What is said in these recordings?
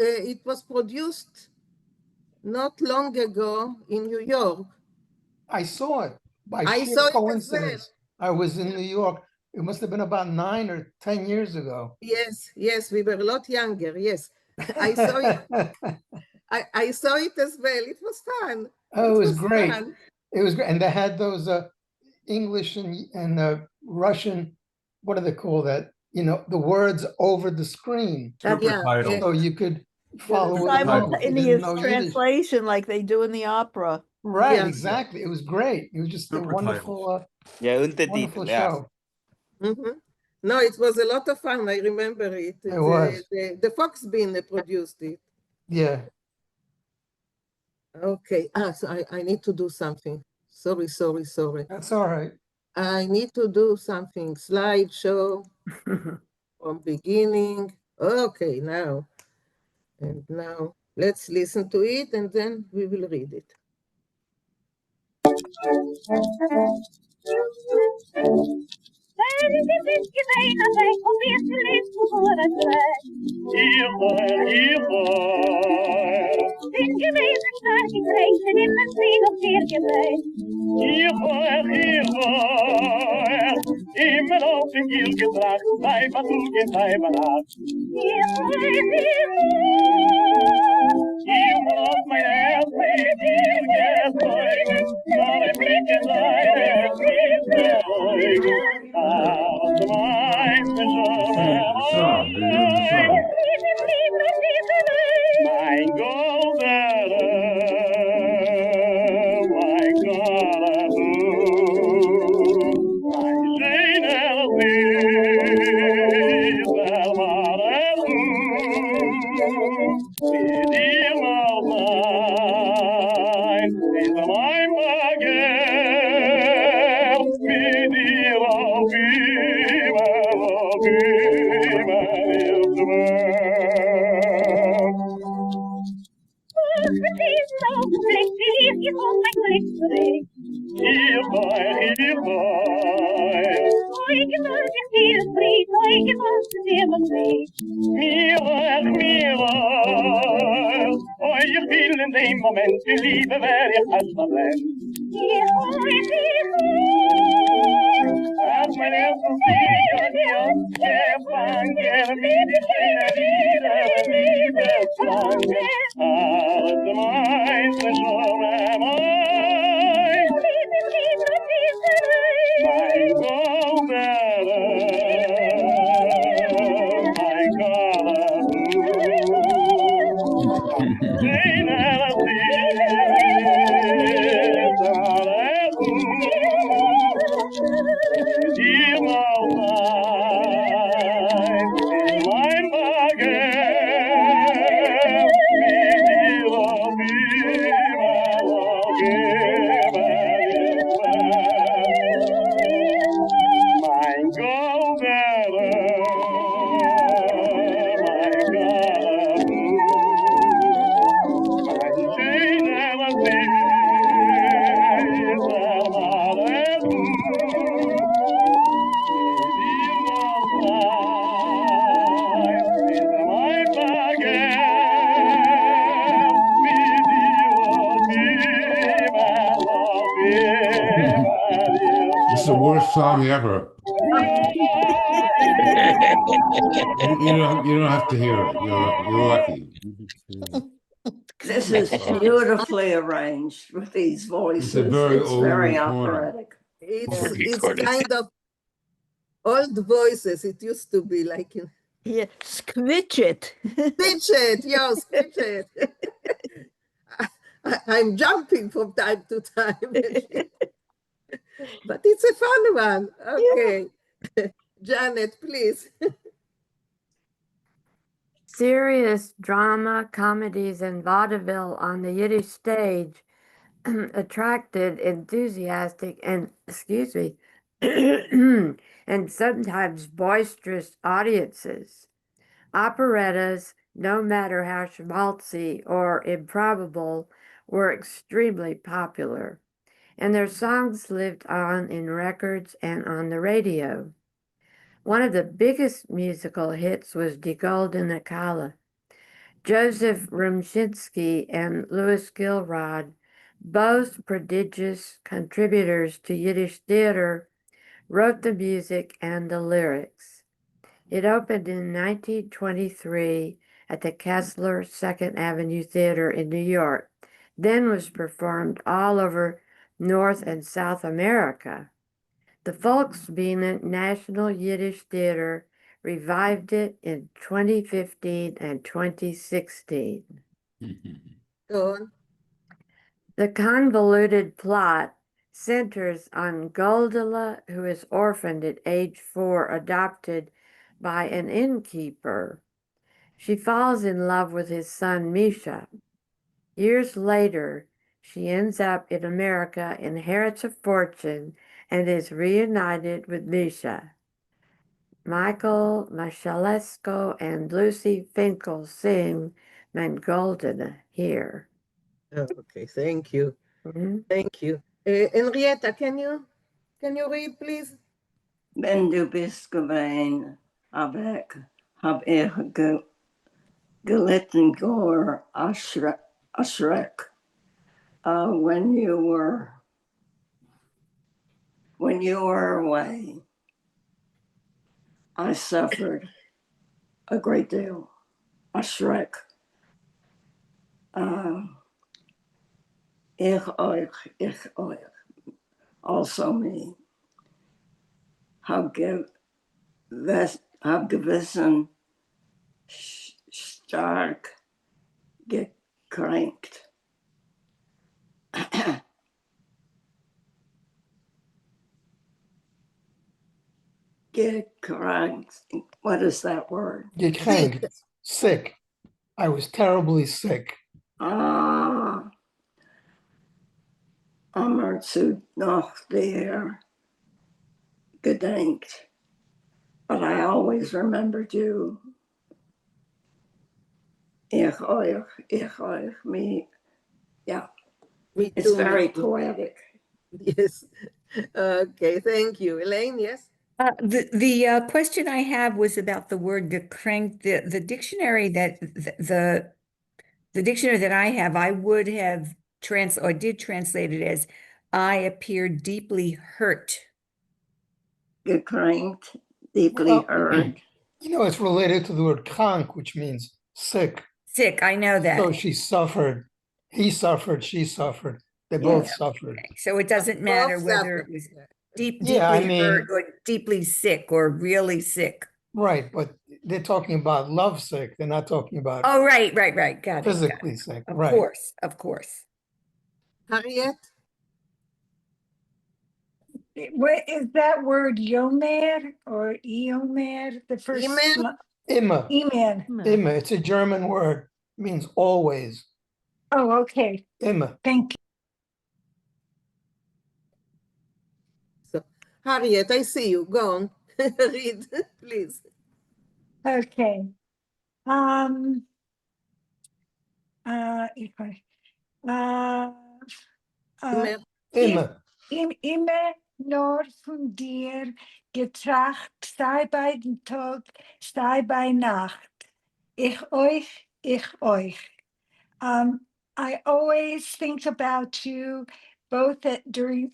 it was produced not long ago in New York. I saw it by I sheer saw it as well. coincidence. I was in New York. It must have been about 9 or 10 years ago. Yes, yes, we were a lot younger. Yes, I saw it. I saw it as well. It was fun. Oh, it was great. Fun. It was great, and they had those English and Russian. What do they call that? You know, the words over the screen, Subtitles. so you could follow it along if you didn't Simultaneous know Yiddish. translation like they do in the opera. Right, Yeah. exactly. It was great. It was just a Supertitles. wonderful, Yeah, wonderful Untertitel, yeah. show. No, it was a lot of fun. I remember it. It was. The Fox Bean produced it. Yeah. Okay. So I need to do something. Sorry. That's all right. I need to do something. Slideshow from beginning. Okay, now. And now let's listen to it and then we will read it. This is the worst song ever. You don't have to hear it. You're lucky. This is beautifully arranged with these voices. It's a very old recording. operatic. It's kind of old voices. It used to be like in Yeah, scritch it. Stitch it, yo, stitch it. I'm jumping from time to time. But it's a fun one. Okay. Yeah. Janet, please. Serious drama, comedies, and vaudeville on the Yiddish stage attracted enthusiastic and, and sometimes boisterous audiences. Operettas, no matter how schmaltzy or improbable, were extremely popular, and their songs lived on in records and on the radio. One of the biggest musical hits was Die Goldene Kalle. Joseph Rumshinsky and Louis Gilrod, both prodigious contributors to Yiddish theater, wrote the music and the lyrics. It opened in 1923 at the Kessler Second Avenue Theater in New York, then was performed all over North and South America. The Volksbühne National Yiddish Theater revived it in 2015 and 2016. Go on. The convoluted plot centers on Goldela, who is orphaned at age 4, adopted by an innkeeper. She falls in love with his son, Misha. Years later, she ends up in America, inherits a fortune, and is reunited with Misha. Michael Michalesco and Lucy Vinkl sing Mein Goldene here. Oh, okay, thank you. Mhm. Thank you. Henrietta, can you read, please? Wenn du bist gewesen, hab ich gelitten gore Ashreck. When you were away, I suffered a great deal. Ashreck. Ich euch, also me. Hab gewissen stark gekränkt. Gekränkt. What is that word? Gekrankt, sick. I was terribly sick. Zu noch der gedenkt. But I always remembered you. Ich euch, me. Yeah, Me it's too, me very too. poetic. Yes. Okay, thank you. Elaine, yes? The question I have was about the word gekrankt. The dictionary the dictionary that I have, I would have did translate it as I appeared deeply hurt. Gekränkt, deeply Well, hurt. You know, it's related to the word krank, which means sick. Sick, I know that. So she suffered, he suffered, she suffered. They both suffered. So it doesn't matter Both whether suffer. it was Yeah, I deeply hurt mean, or deeply sick or really sick. right, but they're talking about love sick. They're not talking about Oh, right. Got it. physically sick. Of Right. course, of course. Harriet? What is that word Yomer or Eomer? The first Email? Immer. Emer. Immer. It's a German word. It means always. Oh, okay. Immer. Thank you. So, Harriet, I see you. Go on. Read, please. Okay. Ich weiß. Email. Immer. Immer nur von dir getracht, sei bei dem Tag, sei bei Nacht. Ich euch. I always think about you both during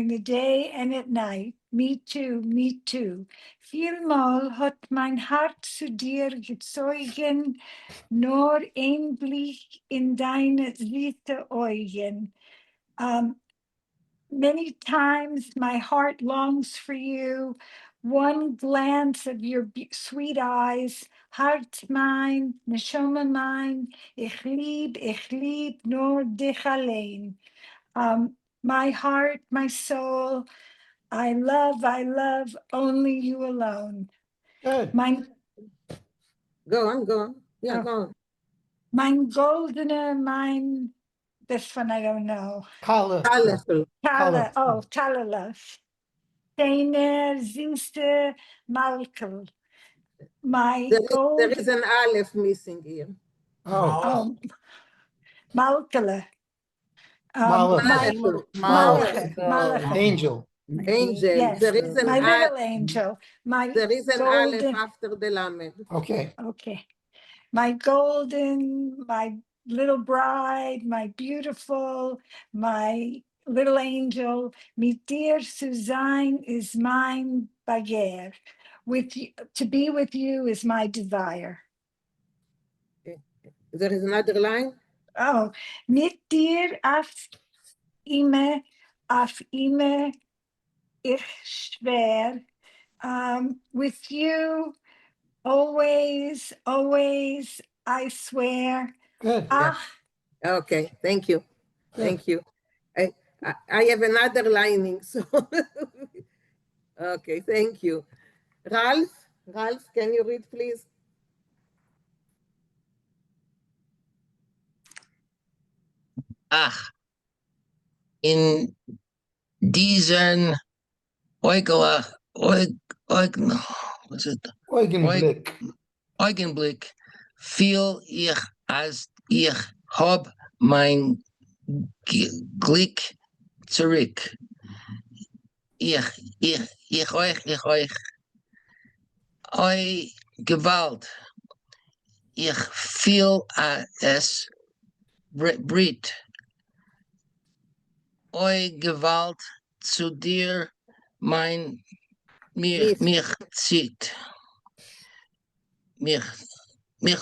the day and at night. Me too. Vielmal hat mein Hart zu dir gezeugen, nur ein Blick in deine süße Augen. Many times my heart longs for you. One glance of your sweet eyes, heart mine, neshama mine, ich lieb nur dich allein. My heart, my soul, I love only you alone. Good. Go on. Yeah, Oh. go on. Mein goldene, this one I don't know. Kala. Talala. Deine süße Malkel. My There gold, is an Aleph missing here. Oh, Malkele. Malach. Malachi. Angel. Angel. Yes, There is an my Aleph. little angel. My There is an Aleph golden. after the Lamed. Okay. Okay. my golden, my little bride, my beautiful, my little angel. Mit dir zu sein is mein Begehr. To be with you is my desire. There is another line. Oh, mit dir auf ime ich schwer. With you, always, always, I swear. Good. Ah, Okay, thank you. Good. Thank you. I have another lining, so okay, thank you. Ralph, can you read, please? Ach, in diesen was it? Augenblick. Augenblick fühl ich, als ich hab mein Glück zurück. Ich euch. Eu Gewalt. Ich fühl es Brit. Eu Gewalt zu dir mein mich zieht. Mich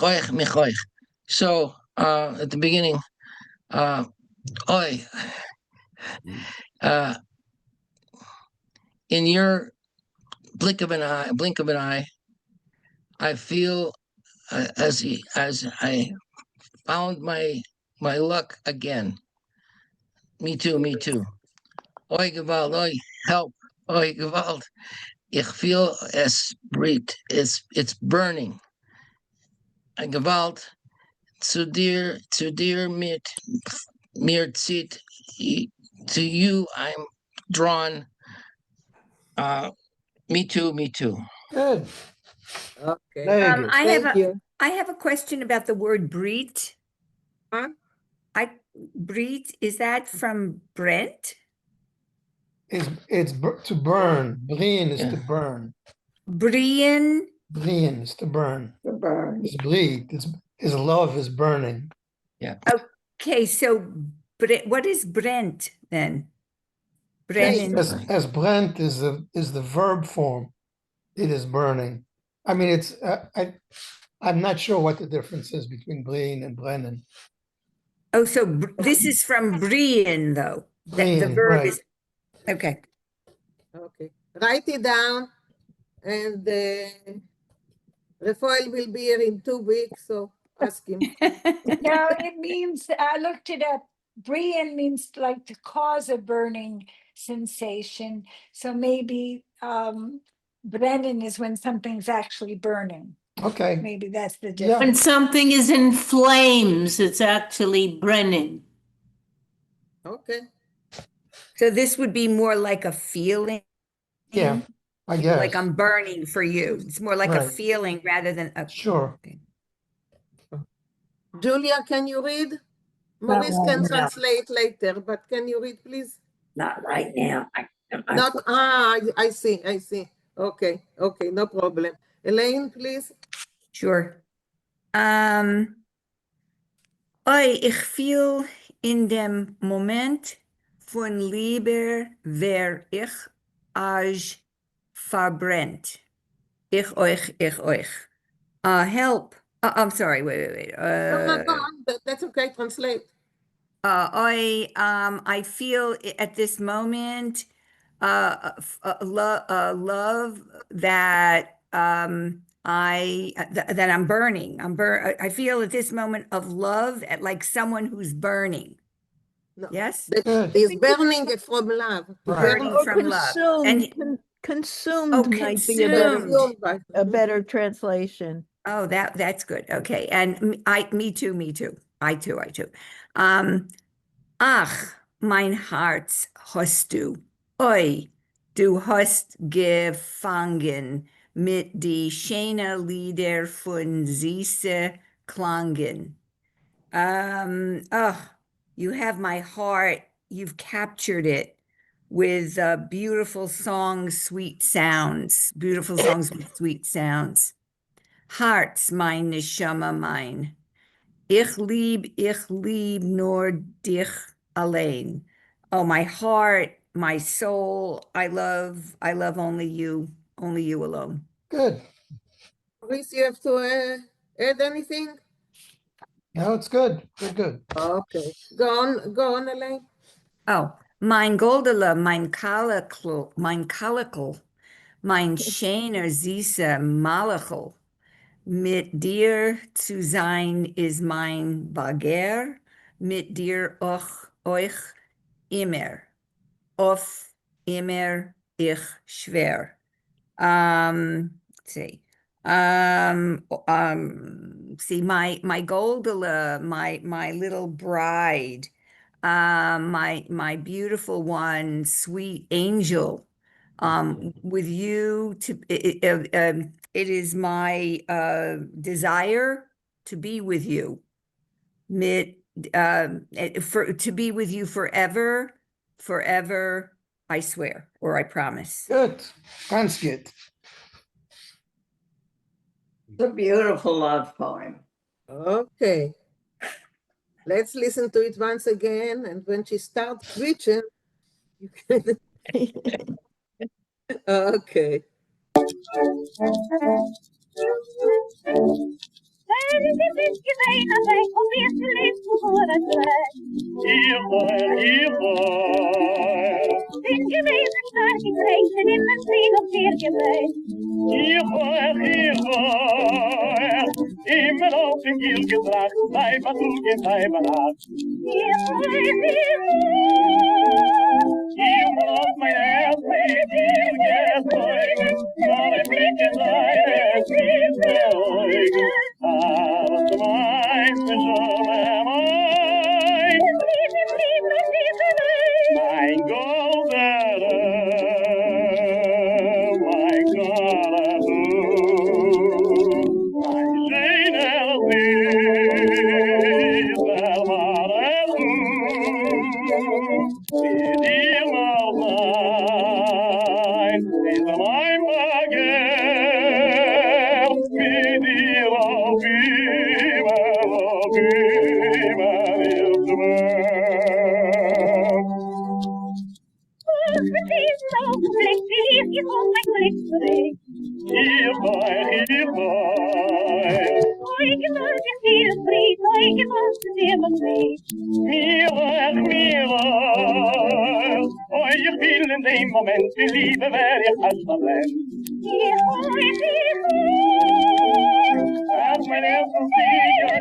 euch. So at the beginning, in your blink of an eye, I feel as I found my luck again. Me too. Oi Gewalt, oi help, oi Gewalt. Ich feel es brennt. It's burning. Gewalt zu dir mit mir zieht. To you I'm drawn. Me too. Good. Okay, Very good. thank you. I have a question about the word Brit. Huh? Brit, is that from Brent? It's to burn. Brien is to burn. Brian? Brien is to burn. To burn. It's bleed. His love is burning. Okay, so what is Brent then? Brennan. As Brent is the verb form, it is burning. I mean, it's I'm not sure what the difference is between Brien and Brennan. Oh, so this is from Brian, though. The Brien, verb right. is okay. Okay, write it down, and Rafael will be here in 2 weeks, so ask him. no, it means, I looked it up. Brian means like to cause a burning sensation. So maybe Brennan is when something's actually burning. Okay. Maybe that's the Yeah. difference. When something is in flames, it's actually Brennan. Okay, So this would be more like a feeling. Yeah, I guess. Like I'm burning for you. It's more like a Right. feeling rather than a. Sure. Okay. Julia, can you read? Maurice can translate later, but can you read, please? Not right now. I see. Okay, no problem. Elaine, please. Sure. Ich fühl in dem Moment von Liebe wer ich als verbrennt. Ich euch. Help. I'm sorry, wait. No, go on. That's okay, translate. I feel at this moment love that that I'm burning. I feel at this moment of love at like someone who's burning. No, Yes, that is burning from love. To Right. burn burning Or from love. And consumed might be a better, consumed. a better translation. Oh, that's good. Okay, and me too. I too. Ach, mein Herz hast du. Oi, du hast gefangen mit die schöne Lieder von süße Klangen. You have my heart. You've captured it with beautiful songs, sweet sounds. Beautiful songs with sweet sounds. Hearts, mein Neshama, mein. Ich lieb nur dich allein. Oh, my heart, my soul, I love only you alone. Good. Chris, you have to add anything? No, it's good. Good. Okay. Go on, Elaine. Oh, mein Goldele, mein Kalikel, mein schöner, süßer Malachel. Mit dir zu sein ist mein Begehr, mit dir euch immer, auf immer ich schwör. Let's see. See, my Goldele, my little bride, my beautiful one, sweet angel, with you it is my desire to be with you, to be with you forever, I swear, or I promise. Good. Ganz gut. It's a beautiful love poem. Okay. Let's listen to it once again. And when she starts preaching, you can. Okay. Immer auf den Gil gebracht, sei Badruge, sei Barat. You love my ass, baby, you get going. Not a big and light as he's going. Out of mine, so am I. My gold my God, my Jane in dem Moment, die Liebe wäre ich als verbrennt. Als mein erstes Lied,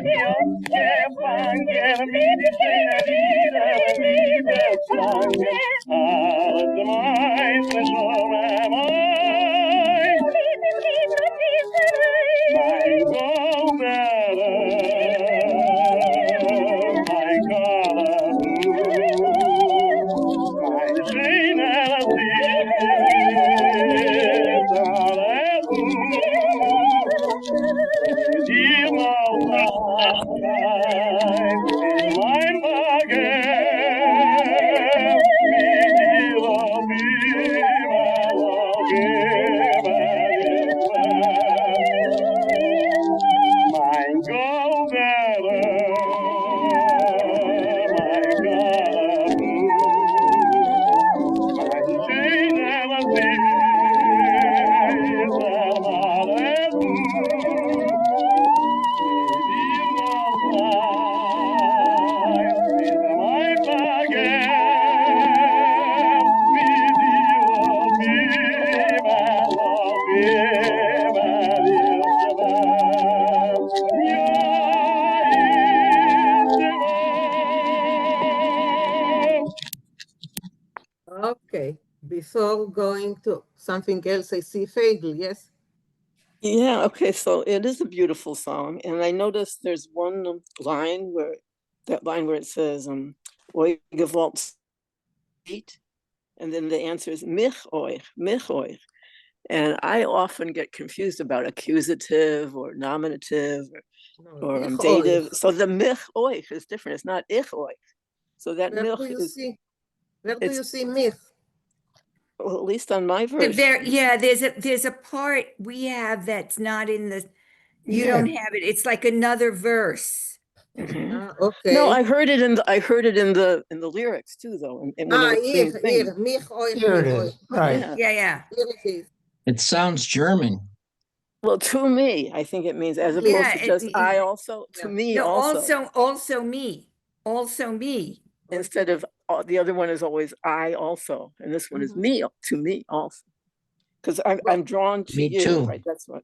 gefangen, mit die schöne Liebe gefangen. Alles meiste schon mein Okay. Before going to something else, I see Vinkl, yes? Yeah, okay, so it is a beautiful song. And I noticed there's one line where it says, Oi gewollt eat, and then the answer is mich euch. And I often get confused about accusative or nominative or dative. So the mich euch is different. It's not ich euch. So that Where mich do you is, see? Where do you see mich? well, at least on my version. There's a part we have that's not in You Yeah. don't have it. It's like another verse. Mhm. Okay. No, I heard it in the lyrics too, though. And when it was being Here, sung. mich euch, Here it mich is. euch. Right. Yeah. Yeah. Here it is. It sounds German. Well, to me, I think it means as Yeah, opposed to just it- I also. yeah. To me, No, also. also me. Also me. Instead of the other one is always I also, and this one is me to me also. Because I'm drawn to Me you, too. right? That's what.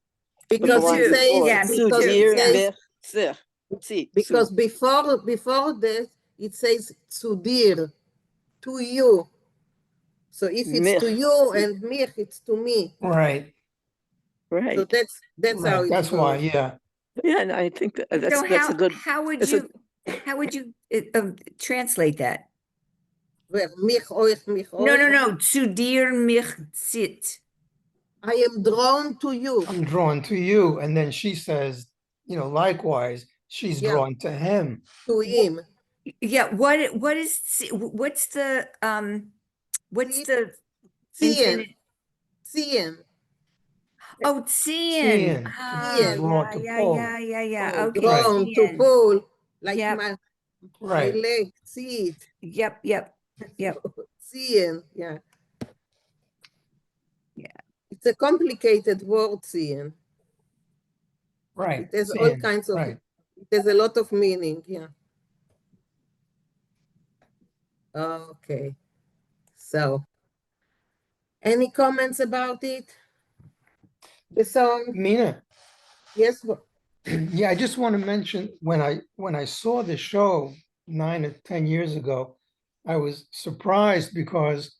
Me Because line it too. says, Yeah, me because too. it Zudir Yeah. mich sich. See, because Sue. before that, it says zu dir, to you. So if it's to Mich, you see. and mich, it's to me. Right. So Right. that's how Right. it That's why. goes. Yeah. Yeah, and I think that's So a good. how would it's a- you translate that? Where mich euch, mich No, euch. no. Zu dir mich zit. I am drawn to you. I'm drawn to you. And then she says, likewise, she's Yeah. drawn to him. To him. Yeah, what's the Ziehen. infinite? Ziehen. Oh, ziehen. Seeing. Ah, Drawn to pull. yeah. Oh, Okay, drawn to ziehen. pull. Like Yep. my Right. leg, see it. Yep. Ziehen, yeah. Yeah. It's a complicated word, ziehen. Right. It has all Seeing. kinds of, Right. it has a lot of meaning, yeah. Okay. So, any comments about it? The song? Mina. Yes. Yeah, I just want to mention when I saw the show 9 or 10 years ago, I was surprised because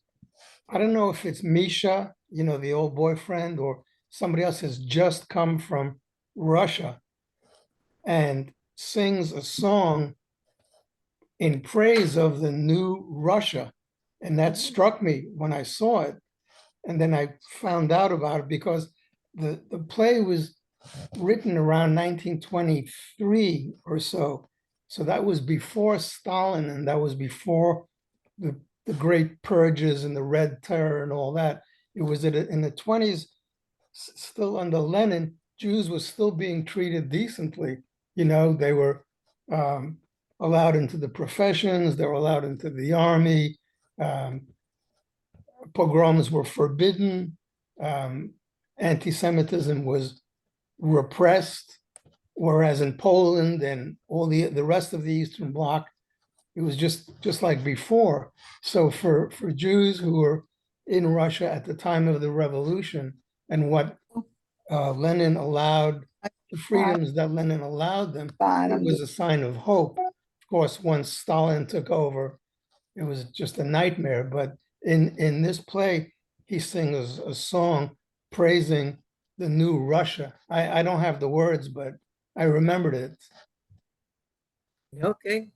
I don't know if it's Misha, the old boyfriend, or somebody else has just come from Russia and sings a song in praise of the new Russia. And that struck me when I saw it. And then I found out about it because the play was written around 1923 or so. So that was before Stalin, and that was before the great purges and the Red Terror and all that. It was in the 20s, still under Lenin, Jews were still being treated decently. They were allowed into the professions, they were allowed into the army. Pogroms were forbidden. Anti-Semitism was repressed, whereas in Poland and all the rest of the Eastern Bloc, it was just like before. So for Jews who were in Russia at the time of the revolution and what Lenin allowed, the freedoms that Lenin allowed them, it was a sign of hope. Of course, once Stalin took over, it was just a nightmare. But in this play, he sings a song praising the new Russia. I don't have the words, but I remembered it. Okay,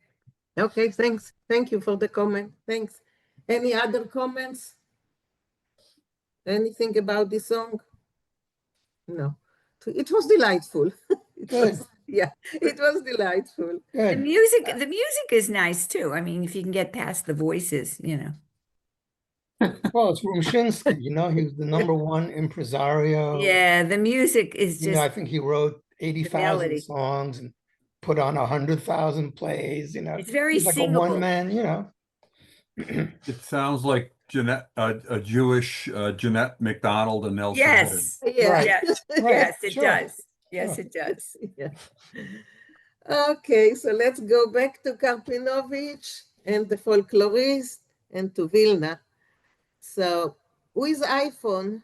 thanks. Thank you for the comment. Thanks. Any other comments? Anything about the song? No. It was delightful. Good. It was delightful. The Good. music is nice too. I mean, if you can get past the voices. Well, it's Rumshinsky, he was the number one impresario. Yeah, the music is just I think he wrote 80,000 melody. songs and put on 100,000 plays, It's very He's like a singable. one man, It sounds like a Jewish Jeanette MacDonald and Nelson. Yes. Yeah. Right. Yes. Right, Yes, it sure. does. Yes, Sure. it does. Yeah. Okay, so let's go back to Karpinovich and the folklorist and to Vilna. So, with iPhone,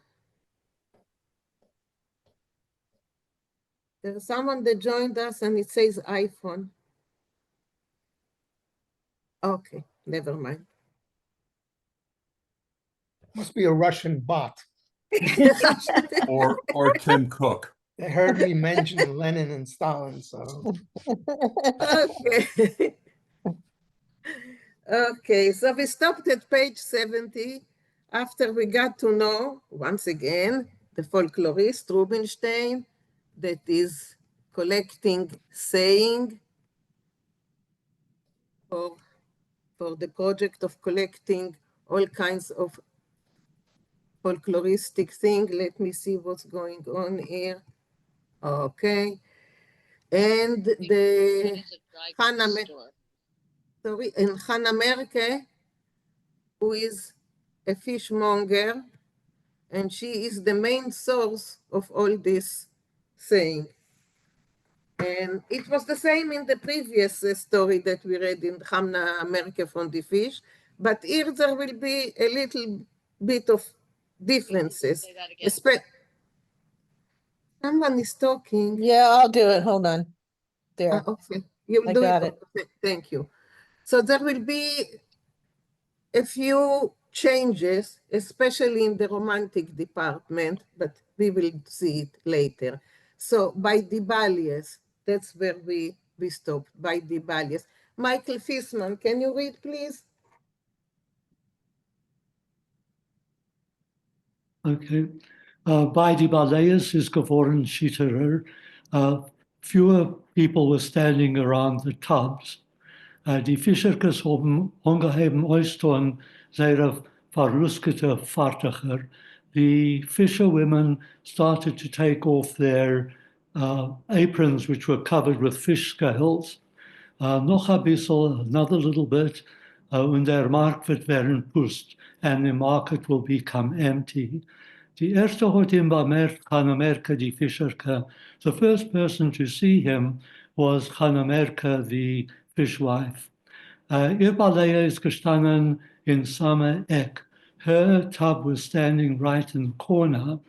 there's someone that joined us and it says iPhone. Okay, never mind. Must be a Russian bot. Or Tim Cook. They heard me mention Lenin and Stalin, so. Okay. Okay, so we stopped at page 70 after we got to know, once again, the folklorist Rubinstein that is collecting saying for the project of collecting all kinds of folkloristic thing. Let me see what's going on here. Okay, And the Hannah, sorry, and Hannah Merke, who is a fishmonger, and she is the main source of all this saying. And it was the same in the previous story that we read in Hannah Merke from the fish, but here there will be a little bit of differences. Someone is talking. Yeah, I'll do it. Hold on. There. Okay, you'll I do got it. Okay, thank you. So there will be a few changes, especially in the romantic department, but we will see it later. So by Dibalius, that's where we stopped, by Dibalius. Michael Fisman, can you read, please? Okay. Bei die Baleas is geworden schitterer. Fewer people were standing around the tubs. Die Fischerkes haben ongeheben Oystern sehr verluskete Fartiger. The fisher women started to take off their aprons, which were covered with fish scales. Noch ein bisschen, another little bit, und der Markt wird werden pust, and the market will become empty. Die erste hat ihn bemerkt, Hannah Merke, die Fischerke. The first person to see him was Hannah Merke, the fishwife. Ihr Balea is gestanden in Summer Eck. Her tub was standing right in the corner.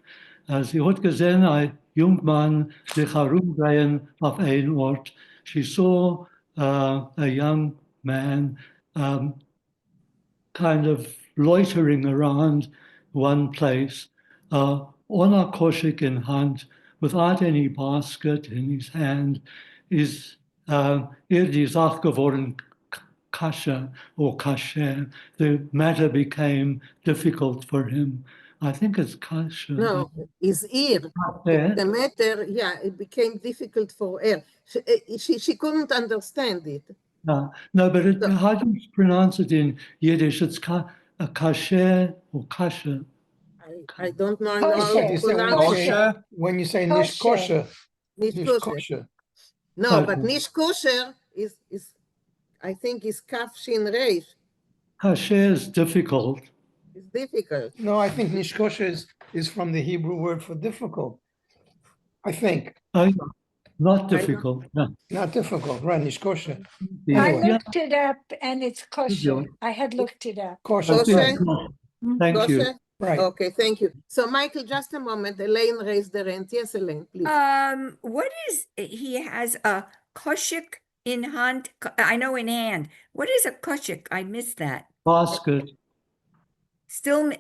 Sie hat gesehen, ein Jungmann sich herumdrehen auf einen Ort. She saw a young man kind of loitering around one place, on a koshik in hand, without any basket in his hand, is die Sache geworden kasha or kasher. The matter became difficult for him. I think it's kasha. No, his ear. The matter, yeah, it became difficult for her. She couldn't understand it. No, but how do you pronounce it in Yiddish? It's kasher or kasha. I don't know how to pronounce it. When you say nish kosher. No, but nish kosher is I think is kaf shin reish. Kasher is difficult. It's difficult. No, I think nish kosher is from the Hebrew word for difficult. I think. Not difficult. No. Not difficult, right? Nish kosher. I looked it up and it's kosher. I had looked it up. Kosher. Thank you. Right. Okay, thank you. So, Michael, just a moment. Elaine raised the hand. Yes, Elaine, please. What is, he has a koshik in hand, I know in hand. What is a koshik? I missed that. Basket. Still,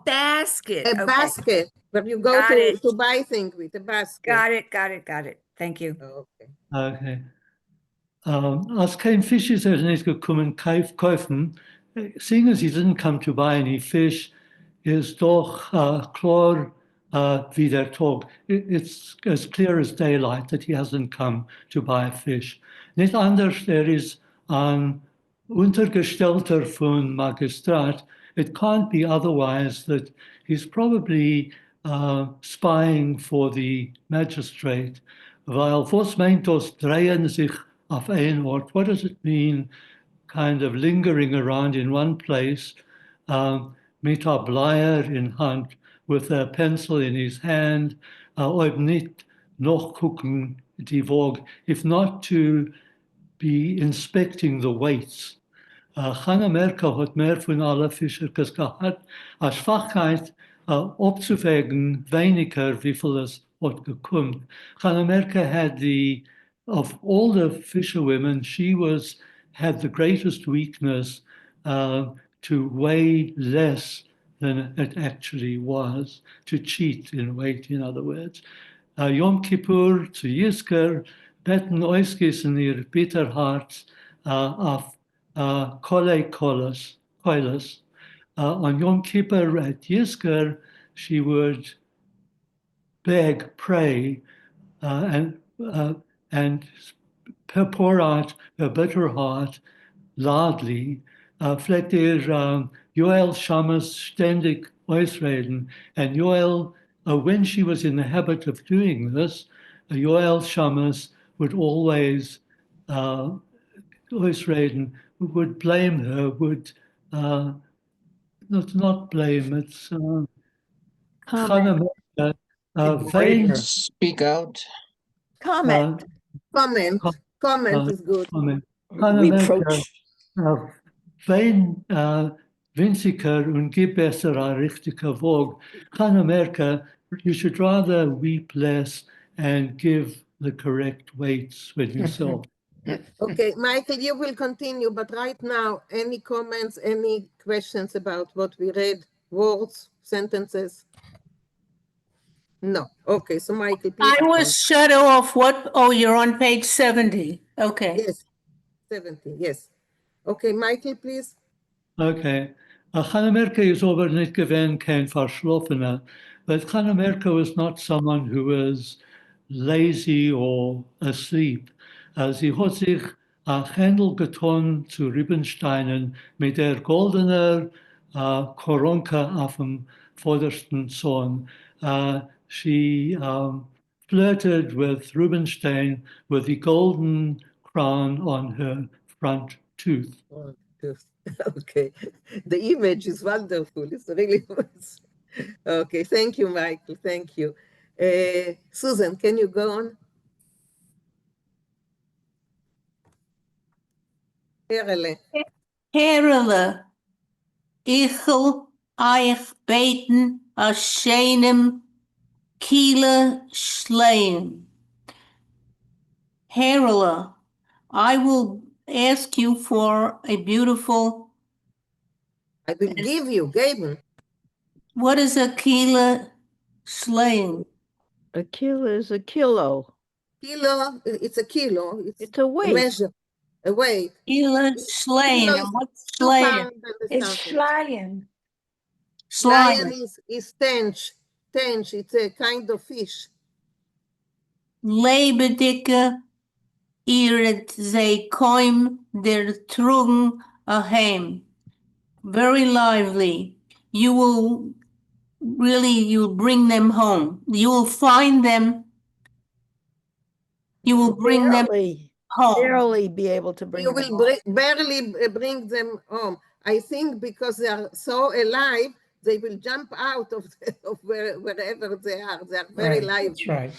basket. A basket, where you go to buy things with a basket. Got it. Thank you. Okay. Als kein Fisch ist nicht gekommen kaufen, seeing as he didn't come to buy any fish, is doch klar wie der Tag. It's as clear as daylight that he hasn't come to buy fish. Nicht anders, is an Untergestellter von Magistrat. It can't be otherwise that he's probably spying for the magistrate. Weil was meint das drehen sich auf ein Ort? What does it mean, kind of lingering around in one place, mit a Bleier in hand, with a pencil in his hand, ob nicht noch gucken die Waage, if not to be inspecting the weights. Hannah Merke hat mehr von allen Fischerkes gehabt, als Fachkeit abzuwägen, weniger, wie viel es hat gekommen. Hannah Merke had of all the fisherwomen, she had the greatest weakness to weigh less than it actually was, to cheat in weight, in other words. Yom Kippur zu Yisker, betten ausgissen ihr Bitterharz auf Kolei Kolas. On Yom Kippur at Yisker, she would beg, pray, and pour out her bitter heart loudly. Vielleicht Joel Shammos ständig ausreden. And Joel, when she was in the habit of doing this, Joel Shammos would always reden, would blame her, would not blame, it's Comment. Vain, Speak out. Comment. Comment. Comment is good. Comment. Reproach. Vain winziger und gib besser a richtiger Vogue. America, you should rather weep less and give the correct weights when you sew. Okay, Michael, you will continue, but right now, any comments, any questions about what we read? Words, sentences? No. Okay, so Michael, please. I was shut off. What? Oh, you're on page 70. Okay. Yes, 70, yes. Okay, Michael, please. Okay. America is over nicht gewesen kein Verschlafener, but America was not someone who was lazy or asleep. Sie hat sich a Händel getan zu Rubinsteinen mit der goldener Koronka auf dem vordersten Zorn. She flirted with Rubinstein with the golden crown on her front tooth. Oh, yes. Okay, the image is wonderful. It's really okay. Thank you, Michael. Thank you. Susan, can you go on? Herele. Herele, ich will euch beten a scheinem Kiele Schleim. Herele, I will ask you for a beautiful. I will give you, Gaben. What is a Kiele Schleim? A kilo is a kilo. Kilo, it's a kilo. It's a weight. measure, a weight. Kiele Schleim. Kilo And is what's 2 Schleim? pounds and It's something. Schleien. Lion Schleim. is tench. Tench, it's a kind of fish. Lebendige Iret zij koim der trugen aheim. Very lively. You'll bring them home. You will find them. You will bring them home. Barely be able to bring You them will home. barely bring them home. I think because they are so alive, they will jump out of wherever they are. They are very Right, lively. that's right.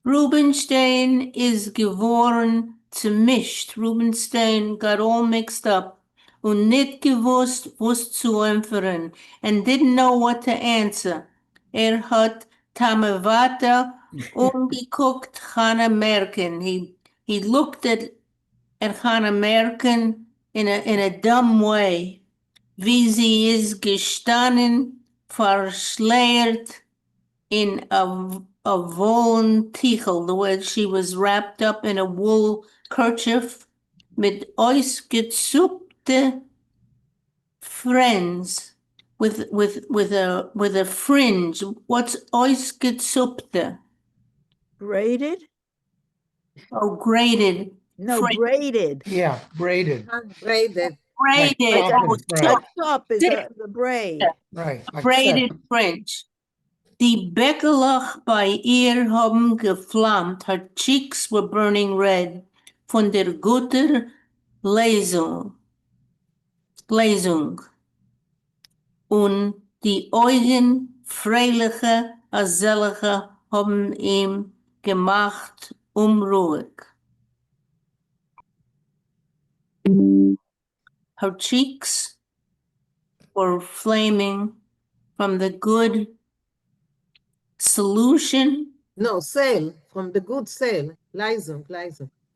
Rubinstein is geworden zermischt. Rubinstein got all mixed up und nicht gewusst, was zu empfern and didn't know what to answer. Hat Tamavata umgeguckt Hannah Merkin. He looked at Hannah Merkin in a dumb way. Wie sie ist gestanden, verschleiert in a woolen tichel, the way she was wrapped up in a wool kerchief, mit ausgezupfte friends, with a fringe. What's ausgezupfte? Braided? Oh, braided. No, fringe. braided. Yeah, braided. Braided. Like Braided. top Oh, is right. Top is the braid. Right. Like braided set. fringe. Die Bäckelach bei ihr haben geflammt. Her cheeks were burning red von der guter Lesung. Und die Augen freiliche, azellige haben ihm gemacht unruhig. Her cheeks were flaming from the good solution. No, sale, from the good sale. Leisung.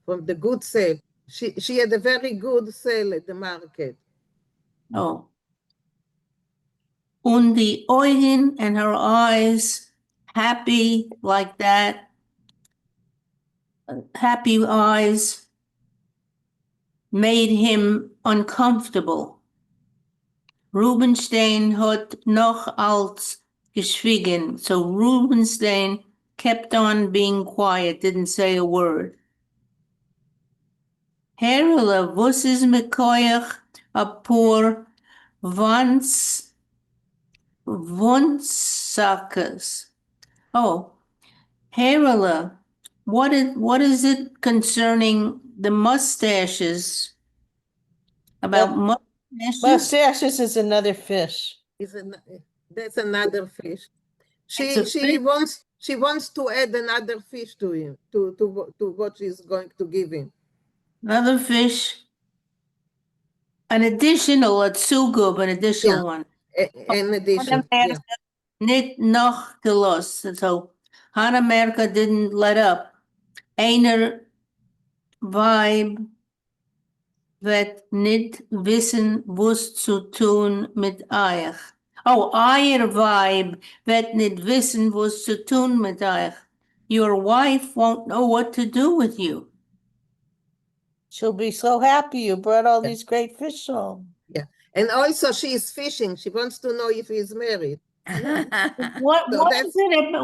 From the good sale. She had a very good sale at the market. Oh. Und die Augen and her eyes, happy like that, happy eyes, made him uncomfortable. Rubinstein hat noch als geschwiegen, so Rubinstein kept on being quiet, didn't say a word. Herrele, was is mekoyach a poor Wunsakas? Oh, Herala, what is it concerning the mustaches? About mustaches? Mustaches is another fish. That's another fish. It's a She fish. wants to add another fish to him, to what she's going to give him. Another fish. An additional, a tsugub, an additional Yeah. one. In addition, yeah. Nit noch gelost. So Hannah America didn't let up. Einer vibe wird nicht wissen, was zu tun mit euch. Oh, euer Vibe wird nicht wissen, was zu tun mit euch. Your wife won't know what to do with you. She'll be so happy you brought all Yeah. these great fish home. Yeah. And also she is fishing. She wants to know if he's married. What So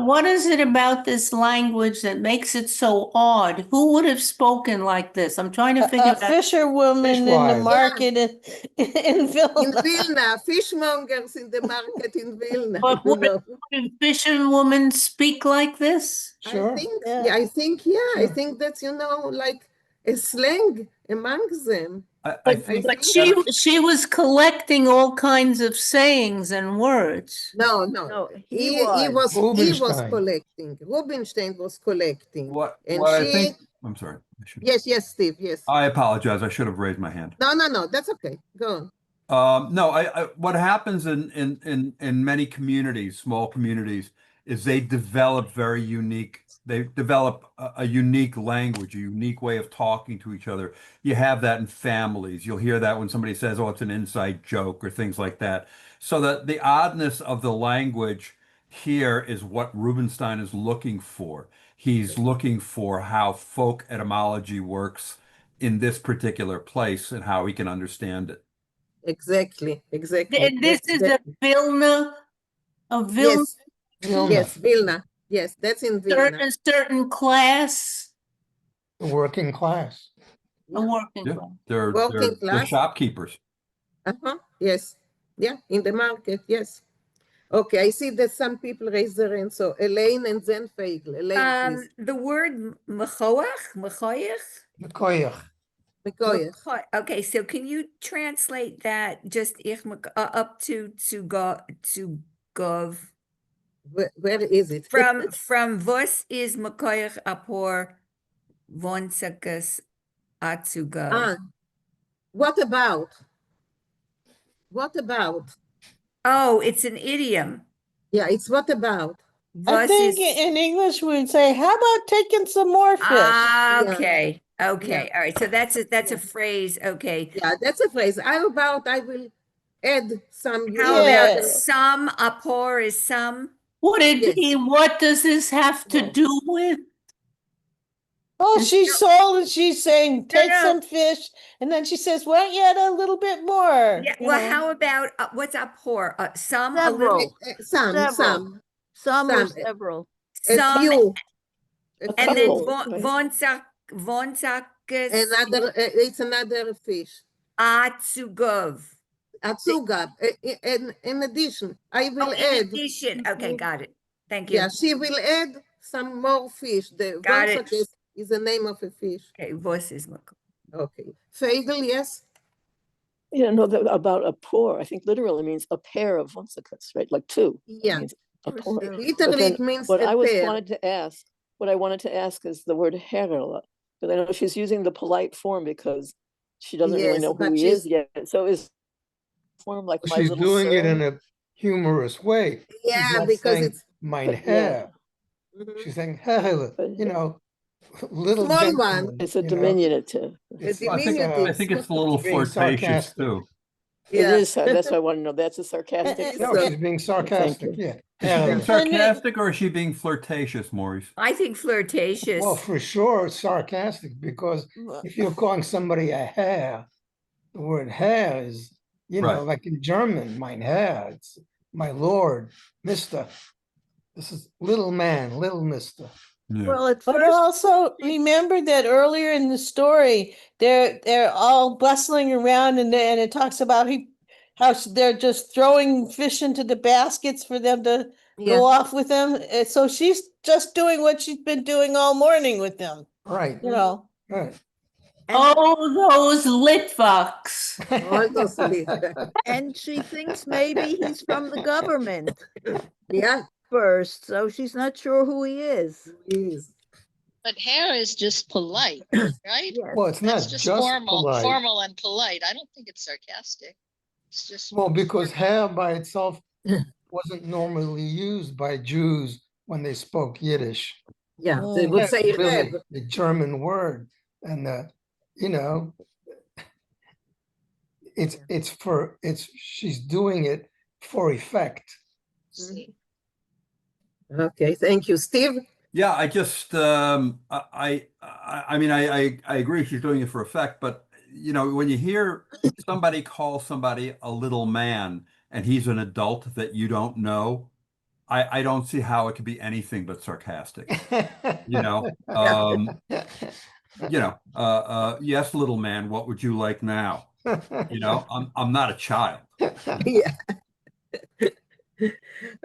what is it about this language that makes it so odd? Who would have spoken like this? I'm trying to figure A out. fisherwoman in the Fishwives. market in in Vilna. Vilna, fishmongers in the market in Vilna, But you would know. fisherwomen speak like this? Sure. I think that's, like a slang among them. I think But that she was collecting all kinds of sayings and words. No, No, he he was Rubinstein. collecting. Rubinstein was collecting. what And what I she, think. I'm sorry. yes, Steve, yes. I apologize. I should have raised my hand. No, that's okay. Go on. No, what happens in many communities, small communities, is they develop they develop a unique language, a unique way of talking to each other. You have that in families. You'll hear that when somebody says, oh, it's an inside joke or things like that. So that the oddness of the language here is what Rubinstein is looking for. He's looking for how folk etymology works in this particular place and how he can understand it. Exactly. And this is a Vilna, Yes, Vilna, yes, Vilna. Yes, that's in Vilna. certain class, the working class. a working Yeah, class. Working they're class. shopkeepers. Yes. Yeah, in the market, yes. Okay, I see that some people raise their hand. So Elaine and then Vinkl. Elaine, please. The word mechoach, Mekoyach. Mekoyach. okay, so can you translate that just up to gov? Where is it? From vos is mekoyach apor vonsakas atzugov. Ah, what about? What about? Oh, it's an idiom. Yeah, it's what about? I Vos think is in English we would say, how about taking some more fish? okay. Okay. Yeah. All right. So that's a phrase. Okay. Yeah, that's a phrase. How about I will add some. How about Yeah. some apor is some? What does this have to No. do with? Oh, she's sold and she's saying, take no. some fish. And then she says, why don't you add a little bit more? Yeah. You Well, know? how about what's apor? Some, a little, Some. Some or several. A some, few. and then couple, right? vonsakas Another, it's another fish. atzugov. Atsuga. In addition, I will Oh, add. in addition. Okay, got it. Thank you. Yeah, she will add some more fish. The Got it. Vonsack is the name of a fish. Okay, vos is mako. Okay. Vinkl, yes? You know, about a pour, I think literally means a pair of vonsakas, right? Like two. Yeah. It means a pour. Literally, it means what a I pair. what I wanted to ask is the word herela, because I know she's using the polite form because she doesn't really Yes, know who but he is yet. So is form like my She's little doing it sir? in a humorous way. She's Yeah, not because saying, it's mein But, yeah. Herr. She's saying, Herr, you know, little Small gentleman. one. It's a you know. diminutive. It's I think diminutive. it's a little being flirtatious sarcastic. too. It Yeah. is. That's why I want to know. That's a sarcastic. No, So- she's being sarcastic, you. yeah. Is she being Herr. sarcastic or is she being flirtatious, Maurice? I think flirtatious. Well, for sure, it's sarcastic because if you're calling somebody a Herr, the word Herr is, you know, Right. like in German, mein Herr, it's my lord, Mister. This is little man, little mister. Yeah. Well, at But first, also remember that earlier in the story, they're all bustling around and it talks about how they're just throwing fish into the baskets for them to Yeah. go off with them. So she's just doing what she's been doing all morning with them, Right, you know. right. Oh, those Litvaks. All those leave. And she thinks maybe he's from the government Yeah, first, so she's not sure who he is. please. But hair is just polite, right? Yes. Well, it's That's not just just formal, polite. formal and polite. I don't think it's sarcastic. It's just Well, because formal. hair by itself wasn't normally used by Jews when they spoke Yiddish. Yeah, they would Hair say is really Reb. the German word, and you know, she's doing it for effect. See. Okay, thank you. Steve? Yeah, I just I mean I agree she's doing it for effect, but you know, when you hear somebody call somebody a little man and he's an adult that you don't know, I don't see how it could be anything but sarcastic. You know, yes, little man, what would you like now? You know, I'm not a child. Yeah.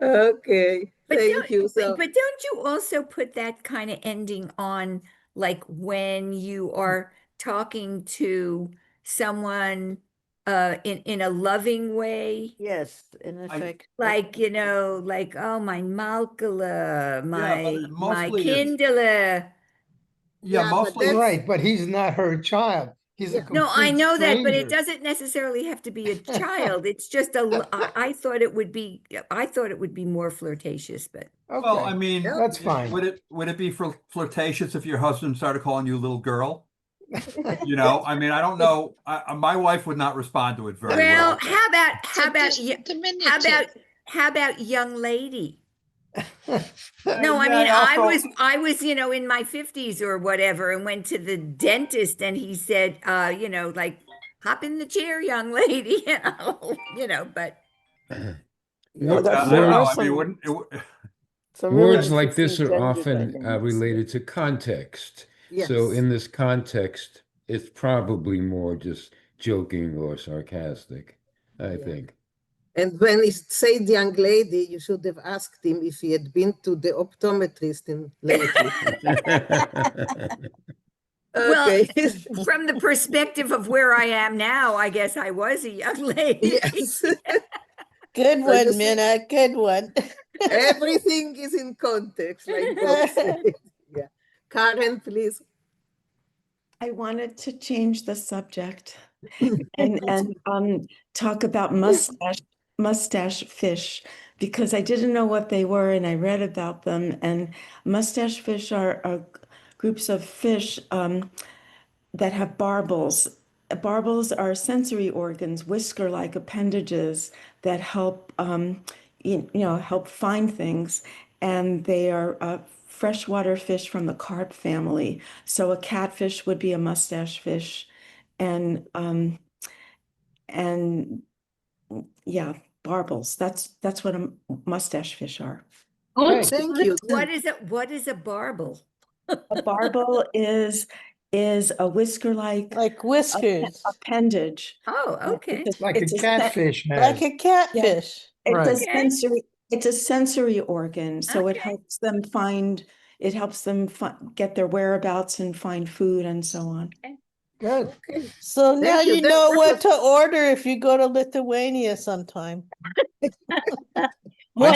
Okay, But thank you. So, but don't you also put that kind of ending on, like when you are talking to someone in a loving way? Yes, in effect. Like, you know, like, oh, my Malkala, but my mostly it's Kindle. yeah, but mostly that's Right, but he's not her child. He's a Yeah. No, I complete know that, but it stranger. doesn't necessarily have to be a child. It's just I thought it would be, I thought it would be more flirtatious, but well, I Okay, mean, that's fine. would it be flirtatious if your husband started calling you little girl? You know, I mean, I don't know. My wife would not respond to it very well, well. how about Diminutive. how about young lady? Uh, No, I yeah, mean, also, I was, you know, in my 50s or whatever, and went to the dentist, and he said, you know, like, hop in the chair, young lady, you know, but Yeah, There I there don't are know. I mean, it some wouldn't. some really Words like this interesting are gender often dynamics. related to context. So yes. in this context, it's probably more just joking or sarcastic, I Yeah. think. And when he said young lady, you should have asked him if he had been to the optometrist lately. well, Okay. from the perspective of where I am now, I guess I was a young lady. Yes. Good So you one, see, Minna, good one. everything is in context, like Bob said. Yeah. Karen, please. I wanted to change the subject and talk about mustache fish, because I didn't know what they were and I read about them. And mustache fish are groups of fish that have barbels. Barbels are sensory organs, whisker-like appendages that help help find things, and they are freshwater fish from the carp family. So a catfish would be a mustache fish, and yeah, barbels. That's what a mustache fish are. Good. Thank you. What is a barbel? A barbel is a whisker-like Like whiskers. appendage. Oh, okay. Like a catfish Like has. a catfish. It's a Right. sensory. It's a sensory organ, so it Okay. helps them find. It helps them get their whereabouts and find food and so on. Good. Okay. So now Thank you. you That- know that what was- to order if you go to Lithuania sometime. I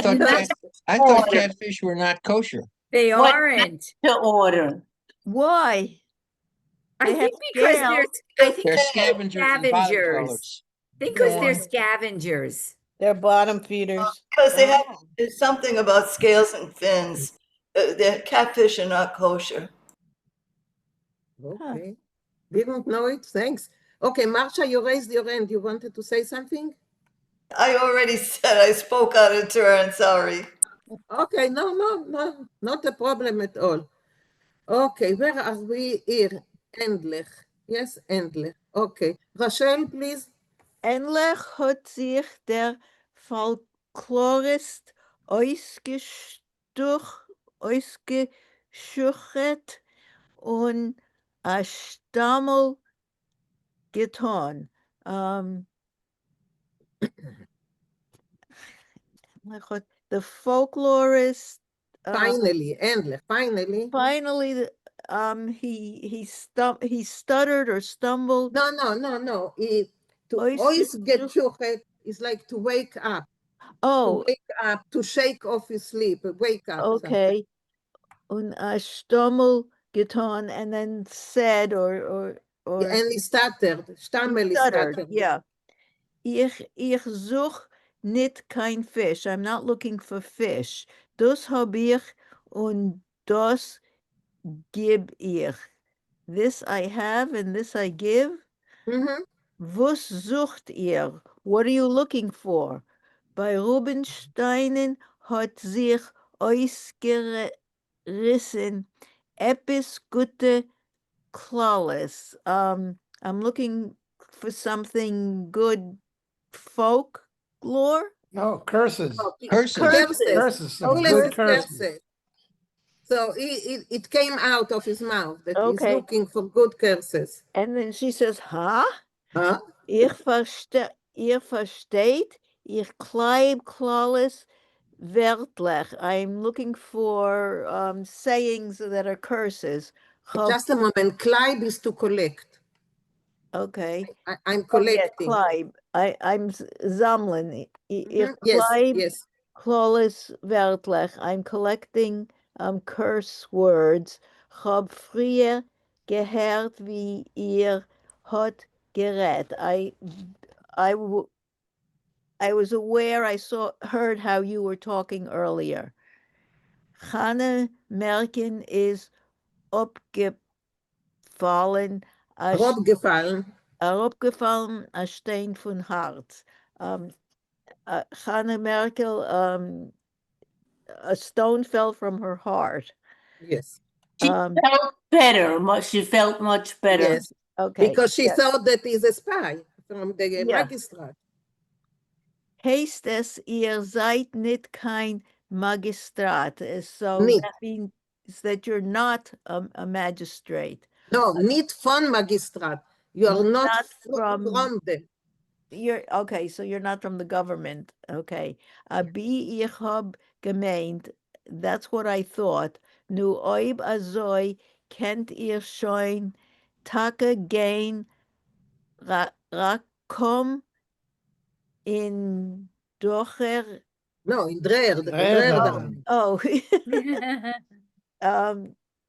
thought not I thought order? catfish were not kosher. They What aren't. to order? Why? I They have think because scales. I think They're they're scavengers and bottom scavengers. dwellers. I think because Yeah. they're scavengers. They're bottom feeders. Because they have Oh. there's something about scales and fins. The catfish are not kosher. Okay. Didn't know it. Thanks. Okay, Marcia, you raised your hand. You wanted to say something? I already said I spoke out of turn, sorry. Okay, no, not a problem at all. Okay, where are we here? Endlich. Yes, endlich. Okay. Rachel, please. Endlich hat sich der Folklorist ausgeschuchert und a Stammel getan. the folklorist, Finally, endlich, finally. finally, he stuttered or stumbled. No. To Ois always get gesucht- shuchet is like to wake up, Oh, to shake off his sleep, wake up. something. okay. Und Stummel getan and then said or And he stuttered. Stammel is stuttered. stuttered. Yeah. Ich such nicht kein Fisch. I'm not looking for fish. Das hab ich und das gib ich. This I have and this I give. Mhm. Was sucht ihr? What are you looking for? Bei Rubensteinen hat sich ausgerissen etwas gute Clawless. I'm looking for something good folklore. No, curses. Oh, Curses. Curses, some Oh, good curses. curses. So it came out of his mouth that he's Okay. looking for good curses. And then she says, huh? Huh? Ihr versteht, ich kleib clawless wörtlich. I'm looking for sayings that are curses. Just a moment. Kleib is to collect. Okay. I'm Oh, yeah, collecting. Kleib. I'm sammeln. Ich Yes, Kleib yes. Clawless wörtlich. I'm collecting curse words. Hab früher gehört, wie ihr hat gerät. I was aware, heard how you were talking earlier. Hannah Merkin is abgefallen, Abgefallen. a Stein von Harz. Hannah Merkel, a stone fell from her heart. Yes. She felt better. She felt much better. Yes. Okay. Because she yeah. thought that he's a spy from the Yeah. magistrate. Heißt es, ihr seid nicht kein Magistrat. So Nicht. that means that you're not a magistrate. No, nicht von Magistrat. You are not, from them. You're okay, so you're not from the government. Okay. Bi ich hab gemeint, that's what I thought. Nu oib azoi kennt ihr schon Tage gain rakom in docher. No, in Dreher. Oh.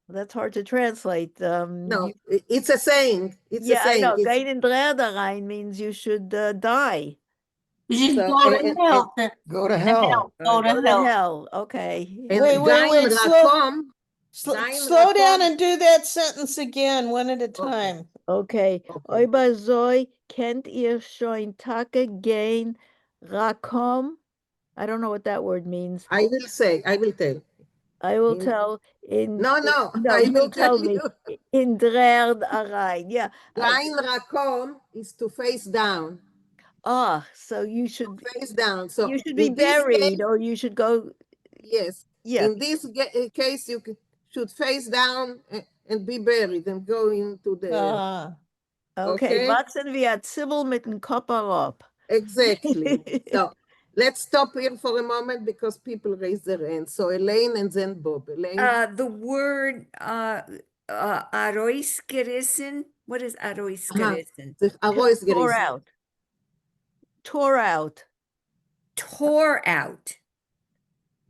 That's hard to translate. No, it's a saying. It's a Yeah, I saying. know. It's, Gain in rein means you should die. You should So, go to hell. Go to hell. Go to Go to hell. hell. Okay. and Wait, Gain Rakom. Slow down and do that sentence again, one at a time. Okay. Oiba Zoi kennt ihr schon Tage gain rakom. I don't know what that word means. I will tell. I will tell in No, I you'll will tell tell me you. in rein. Yeah. Gain Rakom is to face down. So you should Face down. So you should be in this buried case, or you should go. yes. Yeah. In this case, you should face down and be buried and go into the. Okay. Wachsen wir Zibbel mit dem Kopf ab. Exactly. So let's stop here for a moment because people raise their hands. So Elaine and then Bob. Elaine. The word Aroisgerissen. What is Aroisgerissen? Tore out. Tore out. Tore out.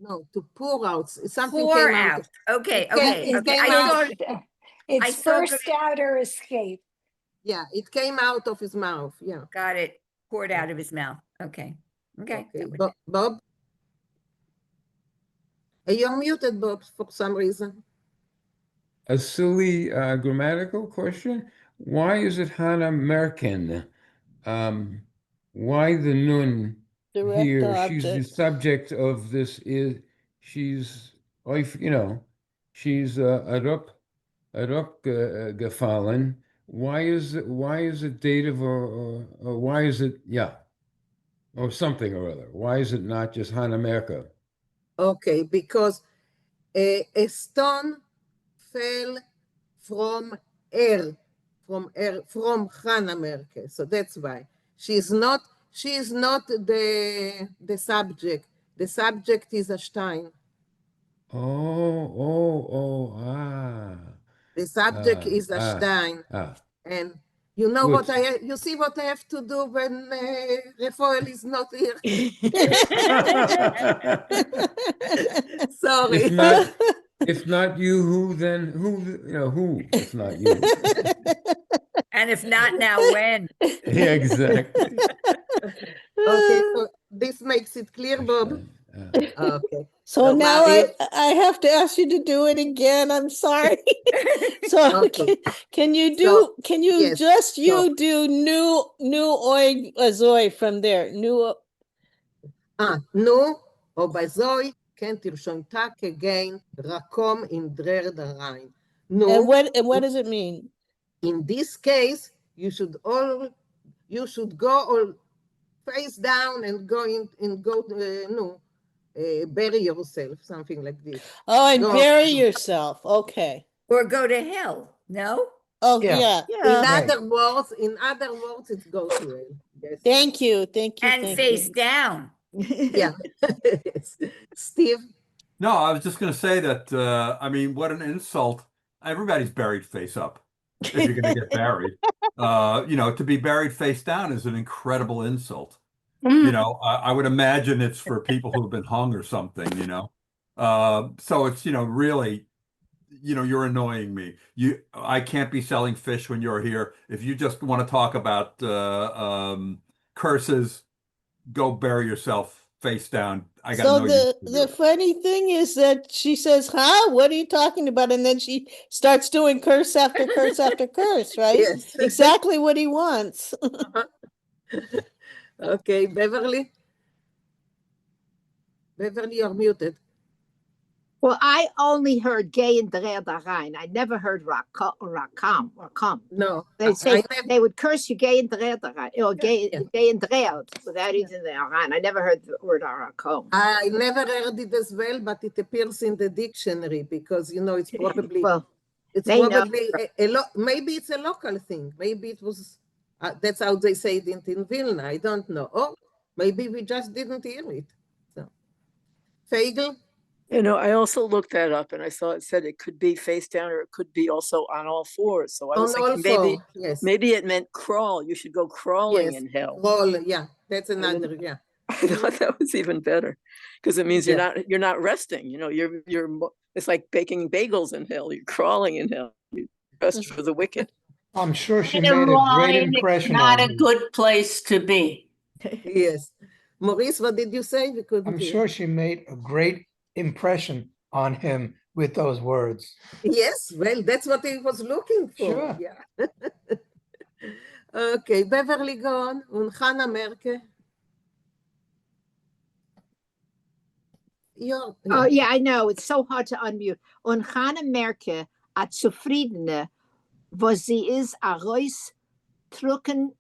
No, to pour out. Something Pour came out. out. Okay, It came- okay, it okay. came I out- thought It's I thought burst out or escape. Yeah, it came out of his mouth. Yeah. got it. Poured out of his mouth. Okay. Okay. Okay. Bob? You're muted, Bob, for some reason. A silly grammatical question. Why is it Hannah Merkin? Why the nun Direct here? She's the object. subject of this. She's gefallen. Why is it dative or why is it or something or other? Why is it not just Hannah Merkel? Okay, because a stone fell from Hannah Merkel. So that's why. She is not the subject. The subject is a Stein. The subject is a Stein. And you know Good. you see what I have to do when Rafael is not here? Sorry. If not you, who then? Who? You know who? If not you. And if not now, when? Yeah, exactly. Okay, so this makes it clear, Bob. Okay. So now Mario. I have to ask you to do it again. I'm sorry. So Okay. can you So, yes, just so- do new oig azoi from there? New נו, או בזוי, כן תרשום תק again, רקום in דרר דריין. נו, and what does it mean? in this case, you should go all face down and bury yourself, something like this. Oh, and Go. bury yourself. Okay. Or go to hell, no? Oh, Yeah. yeah. In Right. other words, it's go to hell. Yes. Thank you. And face down. Yeah. Steve? No, I was just going to say that, I mean, what an insult. Everybody's buried face up if you're going to get buried. You know, to be buried face down is an incredible insult. You know, I would imagine it's for people who have been hung or something, you know. So it's, you know, really, you know, you're annoying me. I can't be selling fish when you're here. If you just want to talk about curses, go bury yourself face down. I got So no use for the you. funny thing is that she says, "Huh? What are you talking about?" And then she starts doing curse after curse after curse, right? Yes. Exactly what he wants. Okay, Beverly? Beverly, you're muted. Well, I only heard gay and drea rein. I never heard rakam or come. No. They say they would curse you gay and drea rein, or gay and drea without using the rein. I never heard the word rakom. I never heard it as well, but it appears in the dictionary because, you know, it's probably maybe it's a local thing. Maybe it was, that's how they say it in Vilna. I don't know. Or maybe we just didn't hear it. So, Vinkl? You know, I also looked that up and I saw it said it could be face down or it could be also on all fours. So I was On all thinking four, yes. maybe it meant crawl. You should go crawling in hell. Crawl, yeah. That's another, yeah. I thought that was even better because it means you're not resting. You know, it's like baking bagels in hell. You're crawling in hell. You rest for the wicked. I'm sure she In a made a great line, impression not on a him. good place to be. Yes. Maurice, what did you say? We couldn't I'm hear. sure she made a great impression on him with those words. Yes, well, that's what he was looking for. Sure. Yeah. Okay, Beverly, go on. Und Hannah Merke. Oh, yeah, I know. It's so hard to unmute. Und Hannah Merke at zufriedene, wo sie ist trucken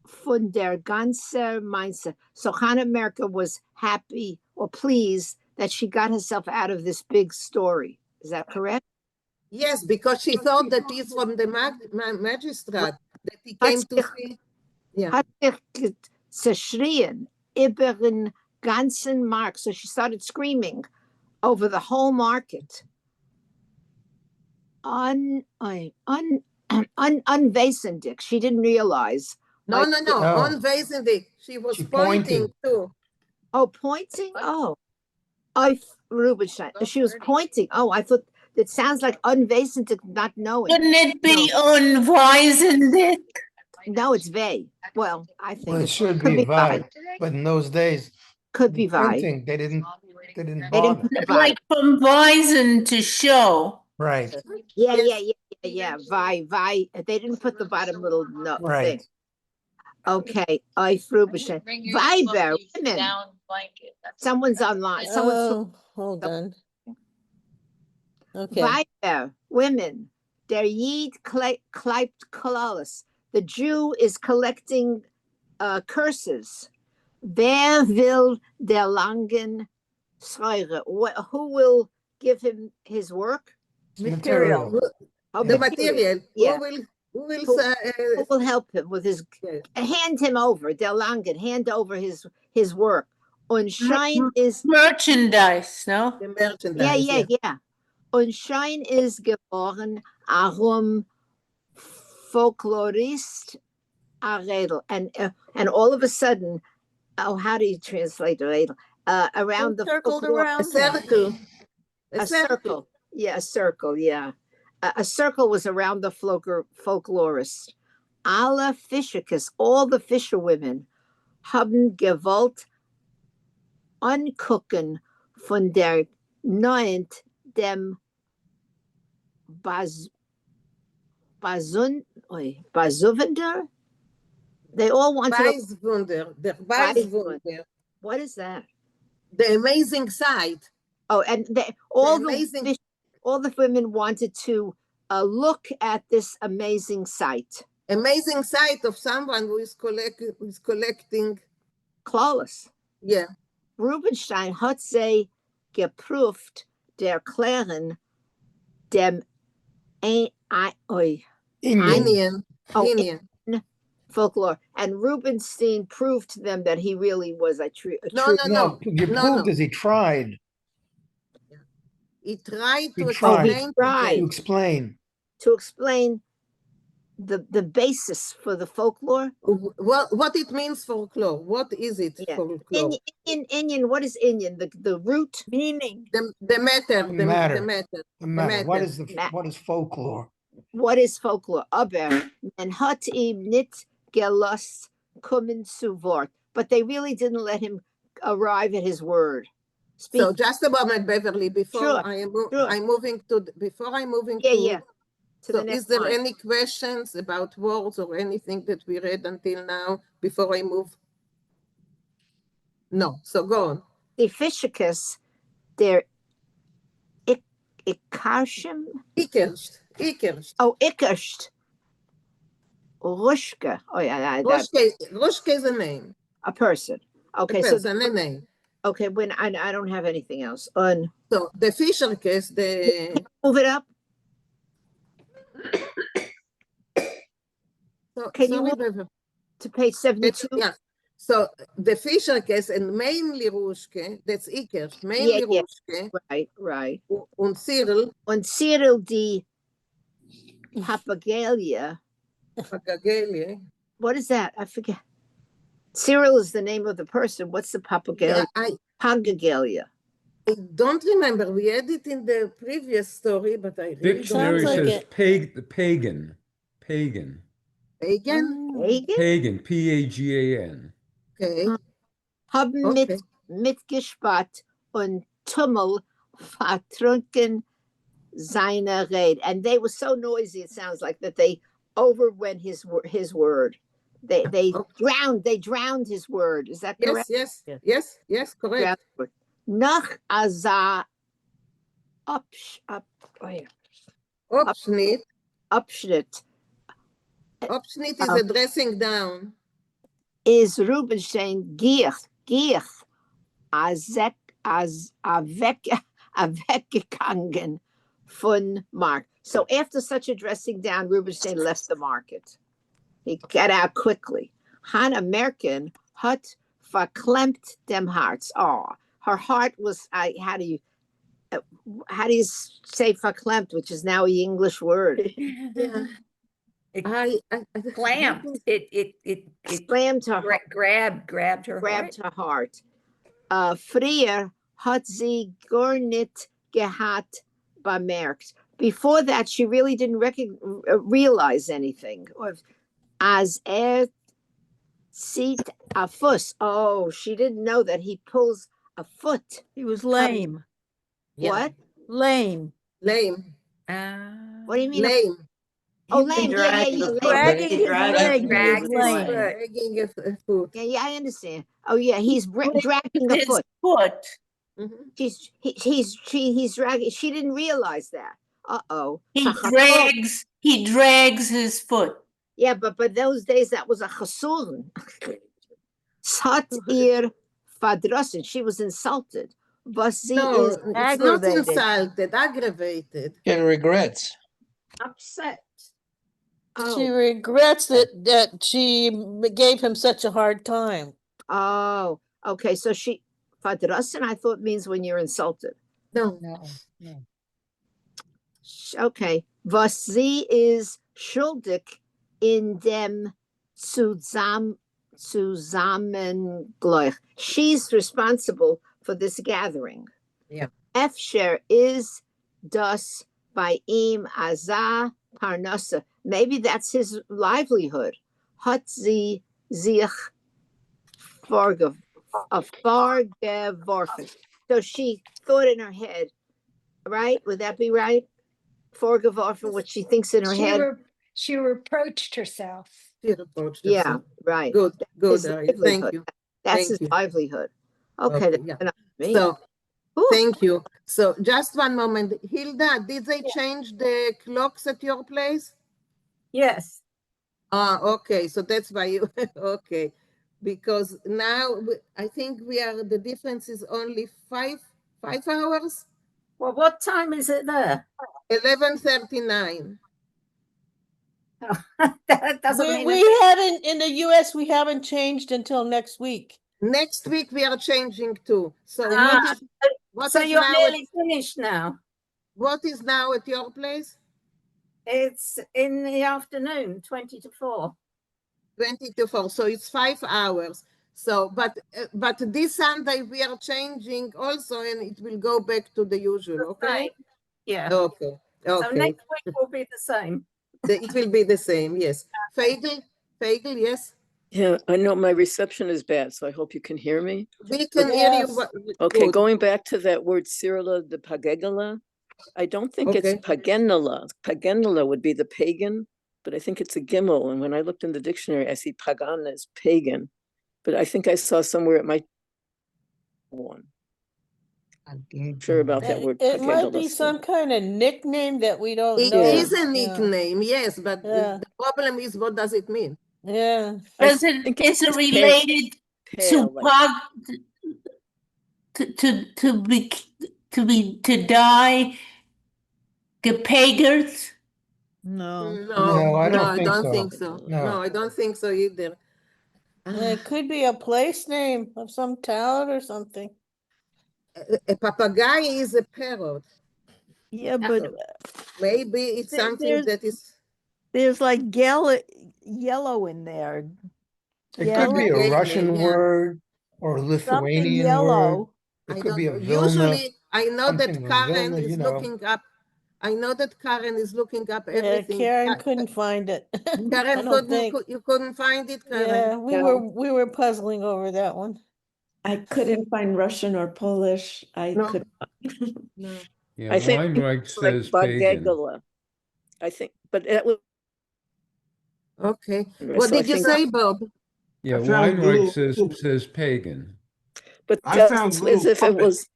von der ganze Mainze. So Hannah Merke was happy or pleased that she got herself out of this big story. Is that correct? Yes, because she thought that he's from the magistrate, that he came to see. Yeah. Hat sich zerschrien über den ganzen Markt. So she started screaming over the whole market. Unwesentlich. She didn't realize. No. Unwesentlich. She was pointing too. Oh, pointing? Oh. Rubenstein. She was pointing. Oh, I thought it sounds like unwesentlich, not knowing. Shouldn't it be unweisendig? No, it's vague. Well, I think Well, it should be vi, but in those days, could be vi. printing, they didn't bother. Like from Weisen to show. Right. Yeah. Vi. They didn't put the bottom little thing. Okay, Rubenstein. Viber, women. Someone's online. Hold on. Okay. Viber, women. Der Yid kleibt Kolalis. The Jew is collecting curses. Wer will der langen schreiben? Who will give him his work? Material. The material. Yeah. Who will help him with his hand him over, der langen, hand over his work. Und Schein ist Merchandise, no? The merchandise. ja. Und Schein ist geboren, arum Folklorist a Redel. And all of a sudden, oh, how do you translate Redel? Around the Circled folklore, A around him. circle. a circle. Yeah, a circle. Yeah, a circle was around the folklorist. Alle Fischerkes, all the fisherwomen, haben gewollt angucken von der Neunt dem Basuvender. They all wanted Weiswunder. Der Weiswunder. What is that? The amazing sight. Oh, and all the women wanted to look at this amazing sight. Amazing sight of someone who is collecting. Clawless. Yeah. Rubinstein hat sie geprüft, der Klären dem Indian folklore. And Rubinstein proved to them that he really was a true. No, you proved as he tried. He tried He to tried explain. To explain the basis for the folklore. What it means folklore? What is it folklore? Indian. What is Indian? The root meaning. The matter. What is folklore? What is folklore? Aber and hat ihm nicht gelost kommen zu Wort. But they really didn't let him arrive at his word. So just a moment, Beverly, before I'm moving to to the next is there line. any questions about words or anything that we read until now before I move? No, so go on. The Fischerkes, der Ikerst. Oh, Ikerst. Ruschke. Oh, yeah. Ruschke is a name. A person. Okay, a name. Okay, when I don't have anything else. So the Fischerkes, move it up. So, can you move to page 72? Yeah. So the Fischerkes and mainly Ruschke, that's Ikerst, mainly Ruschke. Right. Und Cyril. Und Cyril die Papagalia. What is that? I forget. Cyril is the name of the person. What's the Papagalia? Papagalia. I don't remember. We had it in the previous story, but I really Dictionary don't says pagan. Pagan? Pagan? P-A-G-A-N. Okay. Haben mitgespart und Tummel vertrunken seine Rede. And they were so noisy, it sounds like, that they overwent his word. They drowned his word. Is that correct? Yes, correct. Nach Azar Abschnitt. Abschnitt is a dressing down. Is Rubinstein gier weggegangen von Mark. So after such a dressing down, Rubinstein left the market. He got out quickly. Hannah Merkin hat verklemmt dem Herz. Oh, her heart was. How do you say verklemmt, which is now an English word? Yeah. Clamped. It slammed her. Grabbed her heart. Früher hat sie gar nicht gehabt bemerkt. Before that, she really didn't realize anything. As zieht a Fuß. Oh, she didn't know that he pulls a foot. He was lame. What? Lame. What do you mean? Lame. Oh, lame. Dragging his leg. Dragging a foot. Yeah, I understand. Oh, yeah, he's dragging the foot. He's dragging. She didn't realize that. Uh-oh. He drags his foot. Yeah, but those days that was a chasuren. Sat ihr verdrossen. She was insulted. But she is aggravated. It's not insulted, aggravated. It regrets. Upset. She regrets that she gave him such a hard time. Oh, okay. So she Verdrossen, I thought means when you're insulted. No. Okay. Was sie ist schuldig in dem Zusammengleich. She's responsible for this gathering. Yeah. Efsher is das bei ihm Aza Parnassa. Maybe that's his livelihood. Hat sie sich vorgeworfen. So she thought in her head, right? Would that be right? Vorgeworfen, what she thinks in her head. She reproached herself. She reproached Yeah, herself. right. Good, His good, Ariel. Thank livelihood. you. That's Thank his you. livelihood. Okay, that's Yeah. enough for me. So, Ooh. thank you. So, just one moment. Hilda, did they change the clocks at your place? Yes. Ah, okay. So that's why you, okay. Because now I think the difference is only 5 hours? Well, what time is it there? 11:39. That doesn't mean We haven't, in the US, we haven't changed until next week. Next week we are changing too. So what so is you're now nearly finished now. what is now at your place? It's in the afternoon, 20 to 4. 20 to 4. So it's 5 hours. So, but this Sunday we are changing also, and it will go back to the usual. Okay. Right. Yeah. Okay. So Okay. next week will be the same. It will be the same. Yes. Vinkl, yes. Yeah, I know my reception is bad, so I hope you can hear me. We can hear you. Okay, Good. going back to that word Cyrilla de Pagegala, I don't think it's Pagenala. Pagenala would be the pagan, but I think it's a gimel. And when I looked in the dictionary, I see Pagan as pagan. But I think I saw somewhere it might be one. Sure about that word. It might Pagegala be still. some kind of nickname that we don't It know. is a nickname, yes, but Yeah. the problem is, what does it mean? Yeah. Is it related to to die gepagert? No, No, I no, don't I think don't so. think so. No. No, I don't think so either. It could be a place name of some town or something. A papagay is a parrot. Yeah, but Maybe it's something that is. there's like yellow in there. It could be a Yellow? Russian Yeah. word or a Something Lithuanian word. yellow. It I could don't be a know. Vilna. Usually, I know that something Karen Vilna, is you know. looking up. I know that Karen is looking up Yeah, everything. Karen couldn't find it. Karen I don't think. you couldn't find it, Karen. Yeah, we were puzzling over that one. I couldn't find Russian or Polish. I No. could No. Yeah, I think Weinreich it's like says pagan. Bagegala. I think, but that was Okay. Right, What so I did you think- say, Bob? Yeah, I found Weinreich little- says pagan. but I that's found as little if it was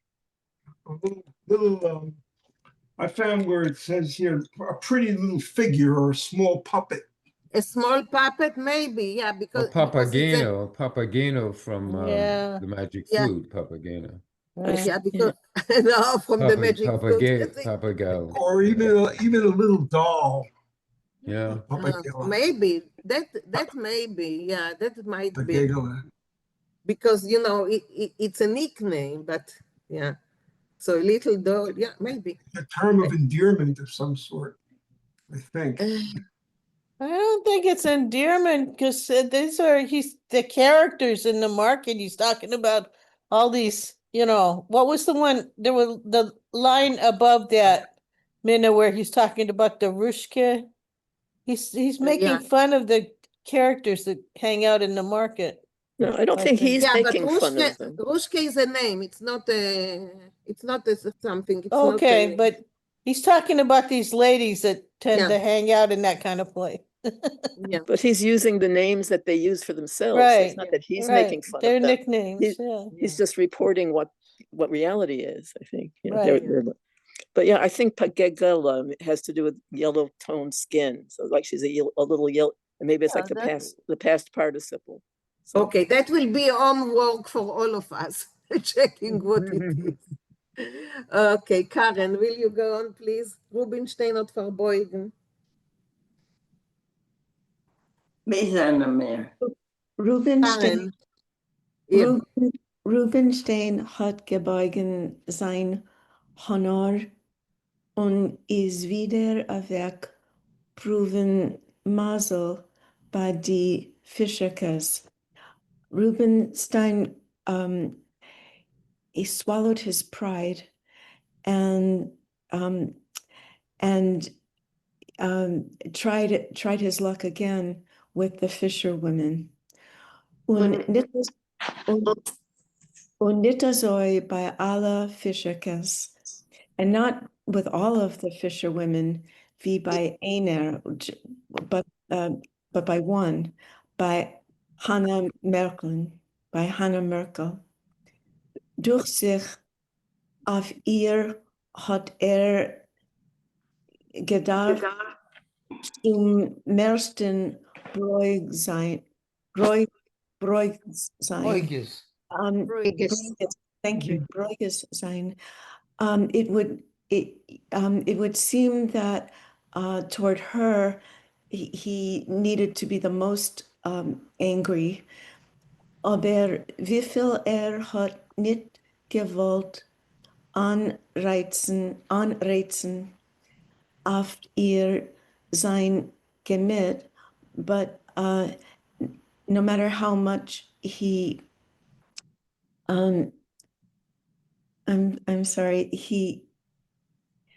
I found where it says here a pretty little figure or a small puppet. A small puppet, maybe, yeah, Or because Papageno from Yeah. the Magic Yeah. Flute, Papageno. yeah, because no, from the magic flute. Papagao. Or even a little doll. Yeah. Maybe that maybe, yeah, that might be Pagegala. because it's a nickname, but yeah. So little doll, yeah, maybe. A term of endearment of some sort, I think. I don't think it's endearment because these are the characters in the market. He's talking about all these, what was the one? There was the line above that, Minna, where he's talking about the Rushke. He's making Yeah. fun of the characters that hang out in the market. No, I don't think he's Yeah, but making fun of them. Rushke is a name. It's not something. It's Okay, not but he's talking about these ladies that tend Yeah. to hang out in that kind of place. Yeah. But he's using the names that they use for themselves. So Right. it's not that he's right. making fun Their of them. nicknames. Yeah. He's just reporting what reality is, I think. Right. But yeah, I think Pagegala has to do with yellow toned skin. So like she's a little yellow, and maybe it's like the past participle. Okay, that will be homework for all of us, checking what it is. Okay, Karen, will you go on, please? Rubinstein hat verbeugen. Rubenstein. Karen. Rubinstein hat gebeugen sein Honor und ist wieder weg proven Mazel bei die Fischerkes. Rubinstein, he swallowed his pride and tried his luck again with the fisherwomen. Und nicht so bei aller Fischerkes, and not with all of the fisherwomen, wie bei einer, but by one, by Hannah Merkel, by Hannah Merkel. Durch sich auf ihr hat gedacht zum meisten Bräug sein. Bruiges. Thank you, Bruiges sein. It would seem that toward her, he needed to be the most angry. Aber wie viel hat nicht gewollt anreizen auf ihr sein Gemüt, but no matter how much he I'm sorry, he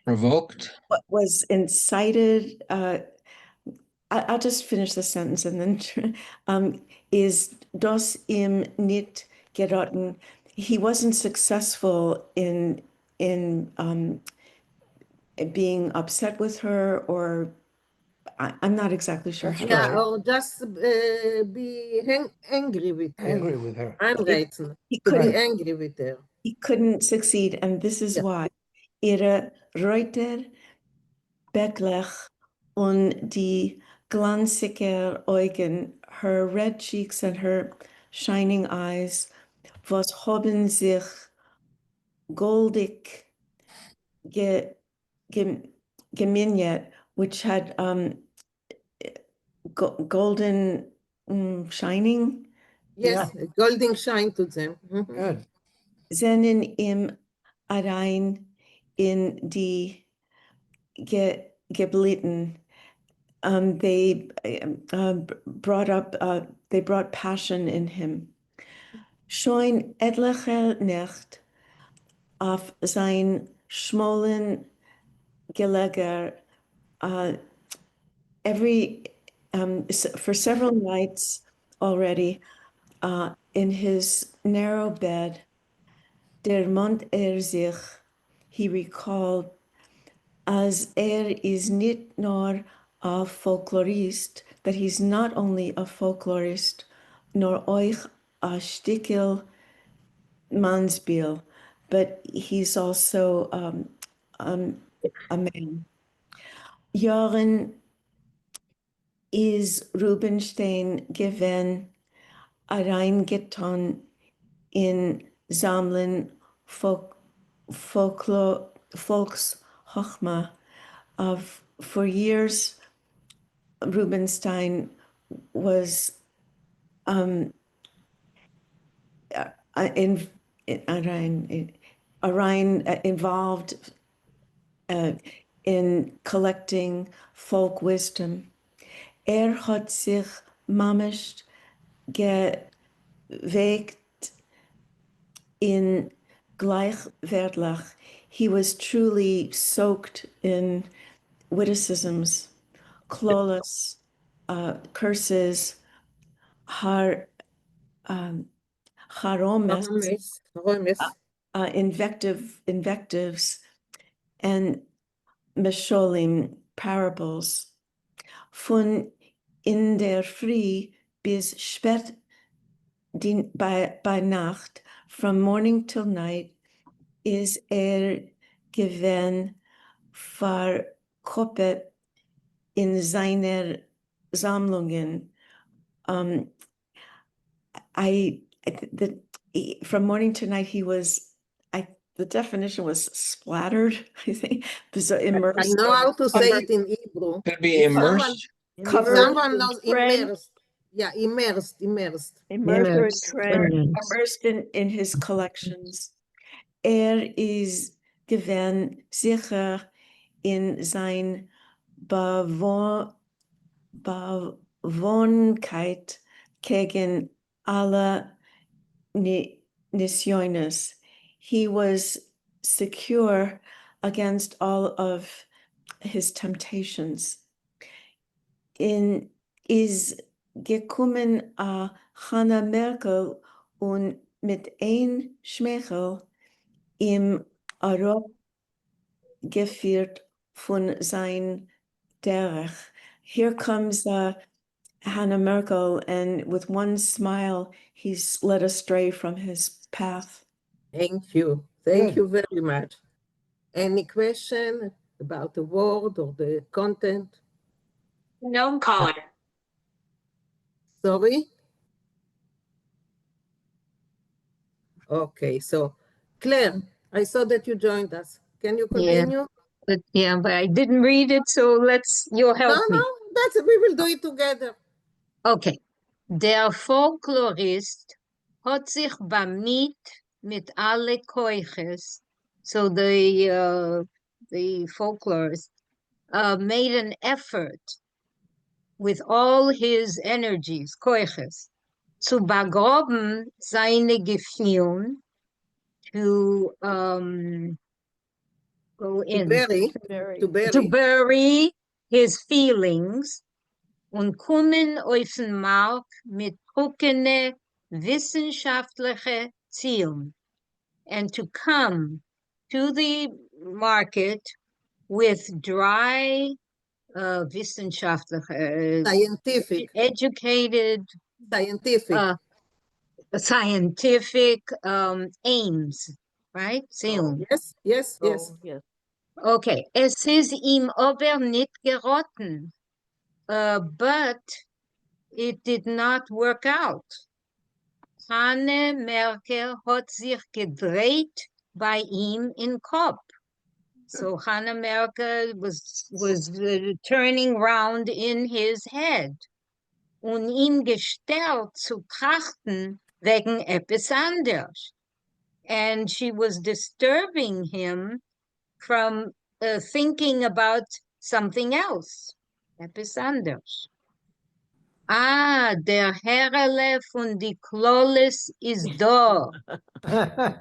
provoked, was incited. I'll just finish the sentence and then is das ihm nicht geraten. He wasn't successful in being upset with her, or I'm not exactly sure how Yeah, to. or just be angry with her. Angry with her. Anreizen. He To be couldn't. angry with her. He couldn't succeed, and this is why. Ihre Reuter, Becklech und die glanzige Augen, her red cheeks and her shining eyes, was haben sich goldig geminget, which had golden shining. Yes, a golden shine to them. Good. Seinen im Arein in die geblitten. They brought passion in him. Schon etliche Nacht auf sein schmollen Geleger, for several nights already, in his narrow bed, der Mond sich, he recalled, as is nicht nur a folklorist, that he's not only a folklorist, nor euch a stickel mansbiel, but he's also a man. Jahren is Rubinstein given a reingetan in Sammeln Volkshochma. For years, Rubinstein was involved in collecting folk wisdom. Hat sich mamisch gewegt in gleichwertig. He was truly soaked in witticisms, clawless curses, haromes, invectives, and mesholim, parables. Von in der Früh bis spät by Nacht, from morning till night, is gewesen verkoppelt in seiner Sammlungen. From morning to night, he was, the definition was splattered, I think. Immersed. I know how to say it in Hebrew. Could be immersed. If someone knows immersed, Yeah, immersed. Immersed or Immersed. immersed in his collections. Is gewesen sicher in sein Bewohnkeit gegen alle Nationes. He was secure against all of his temptations. Is gekommen a Hannah Merkel und mit ein Schmeichel im Europa geführt von sein Derech. Here comes Hannah Merkel, and with one smile, he's led astray from his path. Thank you. Thank you very much. Any question about the word or the content? No caller. Sorry? Okay, so Claire, I saw that you joined us. Can you continue? Yeah, but I didn't read it, so you'll help me. We will do it together. Okay. Der Folklorist hat sich bemüht mit alle Keuches. So the folklorist made an effort with all his energies, Keuches, zu begraben seine Gefühle, to go in. To bury his feelings und kommen auf den Markt mit trockene wissenschaftliche Zielen, and to come to the market with dry wissenschaftliche scientific educated scientific aims, right? Zielen. Yes. Okay, es ist ihm aber nicht geraten. But it did not work out. Hannah Merkel hat sich gedreht bei ihm in Kopf. So Hannah Merkel was turning round in his head und ihn gestellt zu trachten wegen etwas anderes. And she was disturbing him from thinking about something else. Etwas anderes. Der Herrele von die Klolis is da.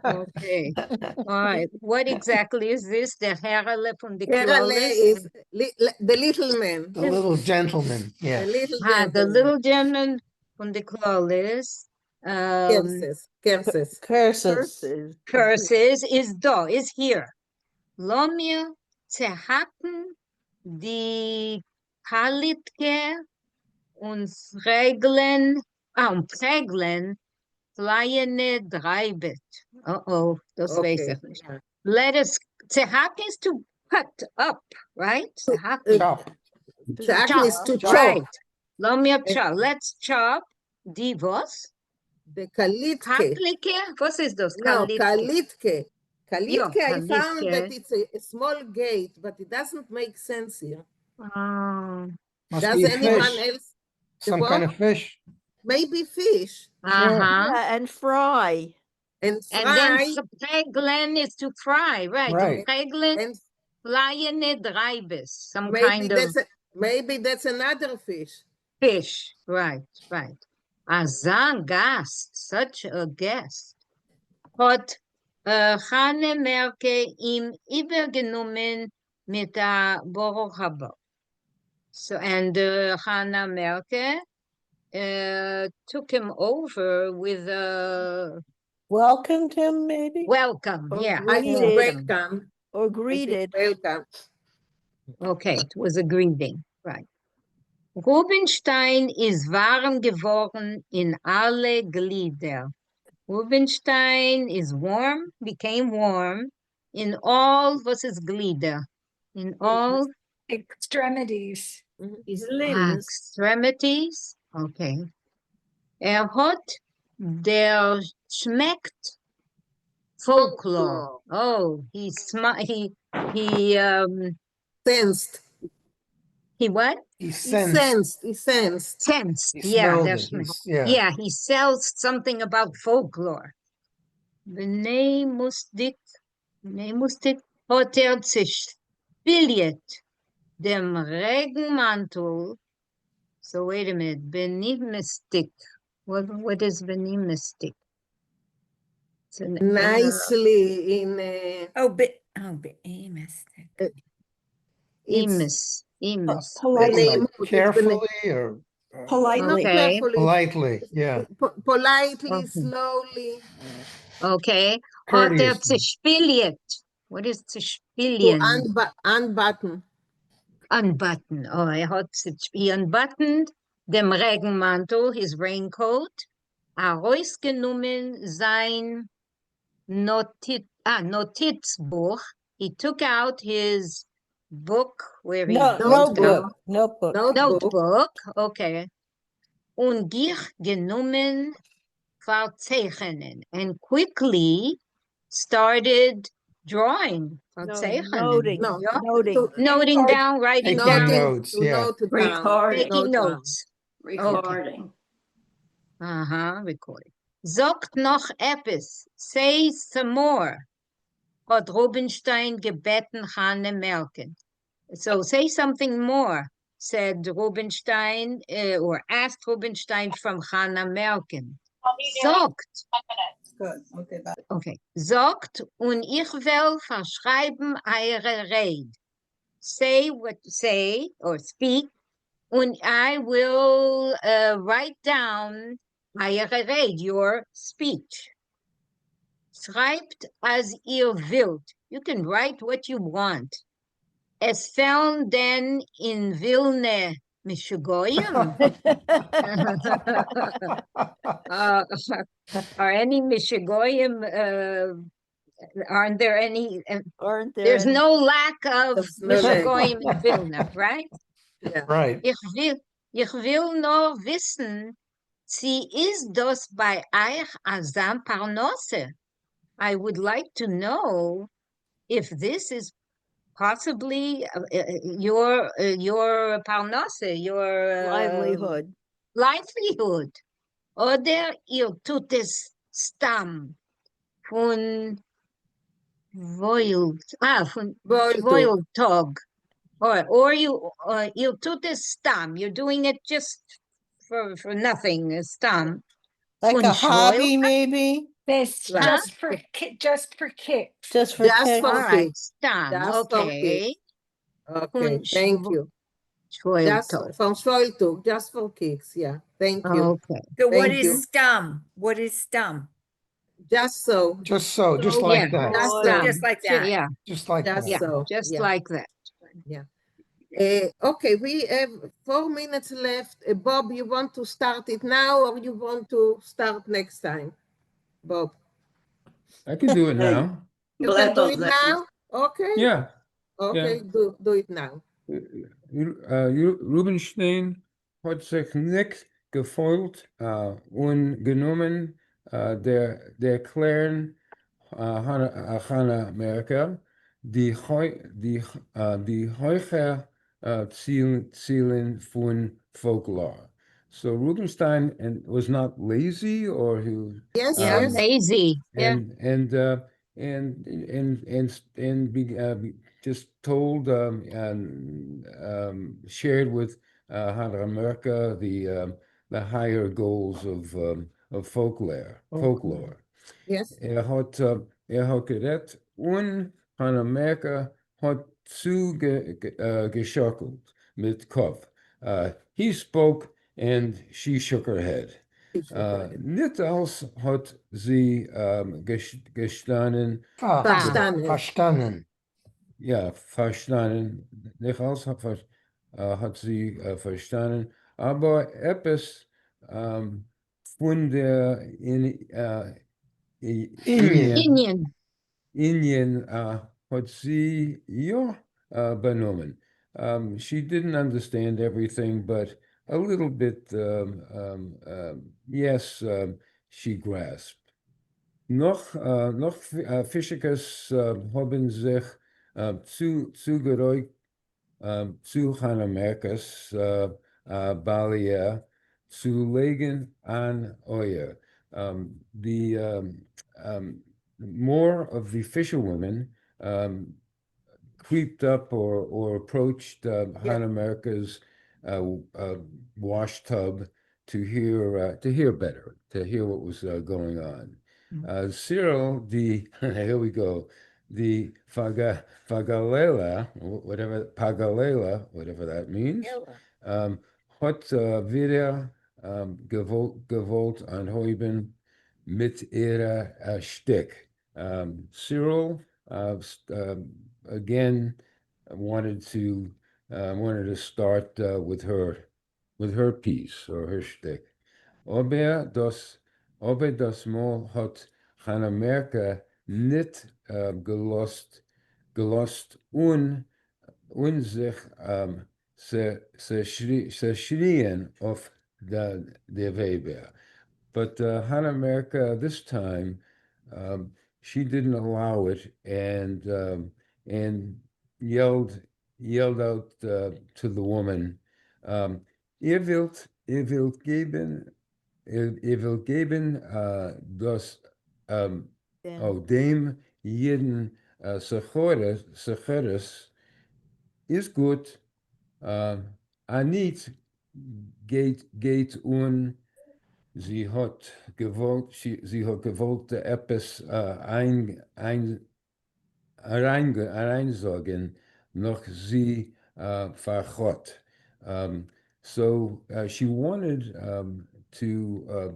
Okay. All right. What exactly is this? Der Herrele von die Klolis? is the little man. The little gentleman, yeah. The little gentleman from the Klolis. Curses is da, is here. Lomir zerhacken die Kalitke und prägeln flyene Dreibet. Das weiß ich nicht. Let us, zerhacken is to cut up, right? Chop is to chop. Right. Let's chop die was? The Kalitke. Kalitke? Was ist das? No, Kalitke. Kalitke, I found Kalitke. that it's a small gate, but it doesn't make sense here. Must Does be a anyone fish. else? Some kind of fish. Maybe fish. Yeah, and fry. And then fry. prägeln is to fry, right? Right. Prägeln, flyene Dreibes, some Maybe kind of maybe that's another fish. fish, right. A Gast, such a guest. Hat Hannah Merkel ihm übergenommen mit der Baruch haba. So, and Hannah Merkel took him over with welcomed him, maybe? Welcome, Or yeah. I think greeted. welcome. Or greeted. Welcome. Okay, it was a greeting, right. Rubinstein ist warm geworden in alle Glieder. Rubinstein is became warm in all was his Glieder. In all Extremities. His limbs. extremities. Okay. Hat der schmeckt Folklore. Oh, he He what? He He sensed, sensed. Sensed. he Yeah, smelled there's it. Yeah. yeah, he sells something about folklore. B'nai Musdik hat zerspielt dem Regenmantel. So wait a minute, Benimistic. What is Benimistic? It's an Nicely in Amos. it's Emis. Politely. name. Like carefully or Politely. Okay. politely. Yeah. Politely, Okay. slowly Okay. Hat Courteously. zerspielt. What is to zerspielen? unbutton. Unbutton. Oh, he unbuttoned dem Regenmantel, his raincoat, herausgenommen sein Notizbuch. He took out his book where he No, wrote down notebook. notebook. Okay. Und genommen verzeichnen, and quickly started drawing. Verzeichnen. No, Yeah. to, Noting down, writing Taking down, notes. to Yeah. note down. Recording. taking Note down. notes. Recording. Recording. Sagt noch etwas. Say some more. Hat Rubinstein gebeten Hanne Merken. So say something more, said Rubinstein, or asked Rubinstein from Hannah Merken. Sagt. Good. Okay, bye. Okay. Sagt, und ich will verschreiben eure Rede. Say what say or speak, and I will write down eure Rede, your speech. Schreibt as ihr wollt. You can write what you want. Es found then in Vilna Mishigoyim. Are any Mishigoyim? Aren't there any? Aren't there There's any? no lack of There's no lack. Mishigoyim in Vilna, right? Yeah. Right. Ich will nur wissen, sie ist das bei euch azam Parnasse. I would like to know if this is possibly your Parnasse, your livelihood. Oder ihr tut es stam von von Woiltog. Or you tut es stam. You're doing it just for nothing, stam. Like Von a hobby, Schwoil- maybe? This Huh? just for just for kicks. Just for Just kicks. for All right, kicks. stam. Just for Okay. kicks. Okay, Von thank you. Just Schwoiltog. from Schwoiltog, just for kicks. Yeah, thank you. Okay. So what Thank is you. stum? What is stum? Just so. Just so. Just So, like Yeah. that. Just Oh, so. just like that. Yeah. Just like Just that. so. Just Yeah. like that. Yeah. Okay, we have 4 minutes left. Bob, you want to start it now or you want to start next time? Bob. I can do it now. You can do it now? Okay. Yeah. Okay, Yeah. do it now. Rubinstein hat sich nicht gefolgt und genommen der Klären Hannah Merkel, die heucher Zielen von Folklore. So Rubinstein was not lazy, or he Yes, Yeah, yes. lazy. Yeah. Just told shared with Hannah Merkel the higher goals of folklore. Yes. Hat geredet und Hannah Merkel hat geschockelt mit Kopf. He spoke and she shook her head. Nicht als hat sie gestanden. Verstanden. Ja, verstanden. Nicht als hat sie verstanden. Aber etwas von der Indien hat sie ja benommen. She didn't understand everything, but a little bit, yes, she grasped. Noch Fischekes haben sich zu Hannah Merkes Balia zu legen an Euer. More of the fisherwomen creeped up or approached Hannah Merkes wash tub to hear better, to hear what was going on. Cyril, here we go, the Fagalela, whatever that means, hat wieder gewollt anheuben mit ihrer Stick. Cyril again wanted to start with her piece or her shtick. Aber das Mal hat Hannah Merke nicht gelost und sich zerschrien auf der Weber. But Hannah Merke this time, she didn't allow it and yelled out to the woman, ihr wilt geben das dem jeden Secheres ist gut, Anit geht sie hat gewollt etwas reinsagen, noch sie vergot. So she wanted to,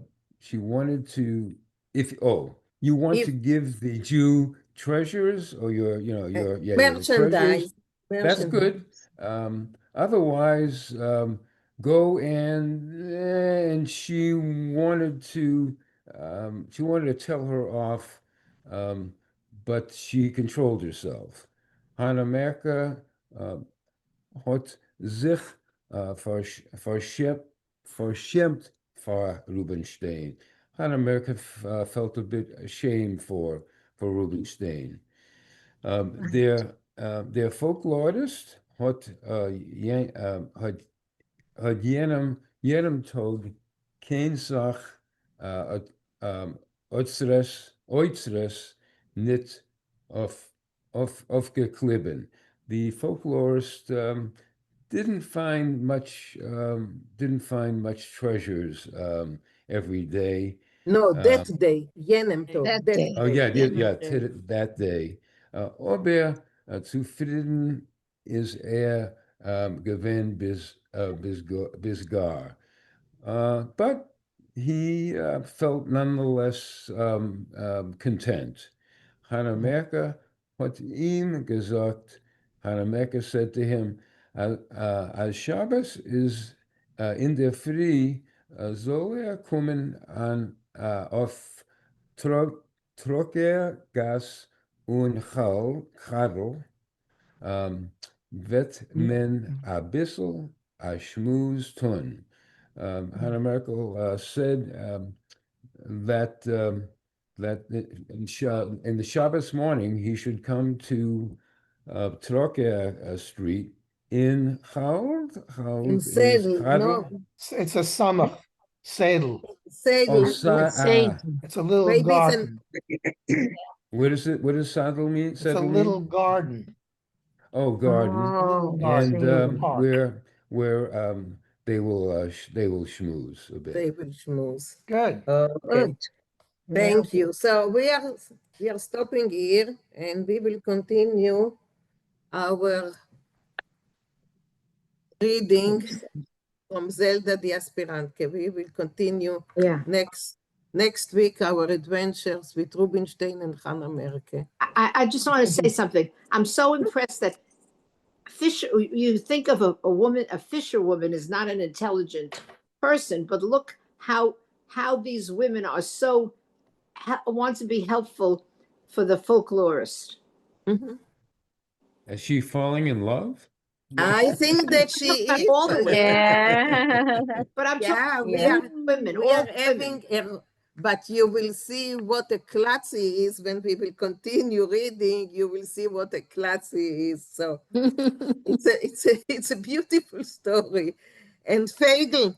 you want to give the Jew treasures or your treasures. Merchandise. That's good. Otherwise, go and she wanted to tell her off, but she controlled herself. Hannah Merke hat sich verschämt for Rubinstein. Hannah Merke felt a bit ashamed for Rubinstein. Their folklorist hat jenem Tag kein Sach Oizres nicht aufgeklippen. The folklorist didn't find much treasures every day. No, that day, jenem Tag. That That day. Oh yeah, jenem Tag. that day. Aber zufrieden ist gewesen bis gar. But he felt nonetheless content. Hannah Merke hat ihm gesagt, Hannah Merke said to him, als Shabbos is in der Früh, soll kommen auf Trocker, und Kadel, wird men a bissel a schmooze tun. Hannah Merkel said that in the Shabbos morning he should come to Trocker Street in Chald. In Sedel, no. It's a summer saddle. Sedel. It's a little Maybe it's garden. What is it? What does Sadel mean? It's a little garden. Oh, garden. Oh, And park. where they will schmooze a bit. They will schmooze. Good. Thank you. So we are stopping here and we will continue our reading from Zelda the Aspirantke. We will continue next week our adventures with Rubinstein and Hannah Merke. I just want to say something. I'm so impressed that you think of a woman, a fisherwoman is not an intelligent person, but look how these women are so want to be helpful for the folklorist. Is she falling in love? I think that she is. All the women. But I'm talking we are women. we are having but you will see what a klutzy is when we will continue reading. You will see what a klutzy is. So it's a beautiful story. And Vinkl,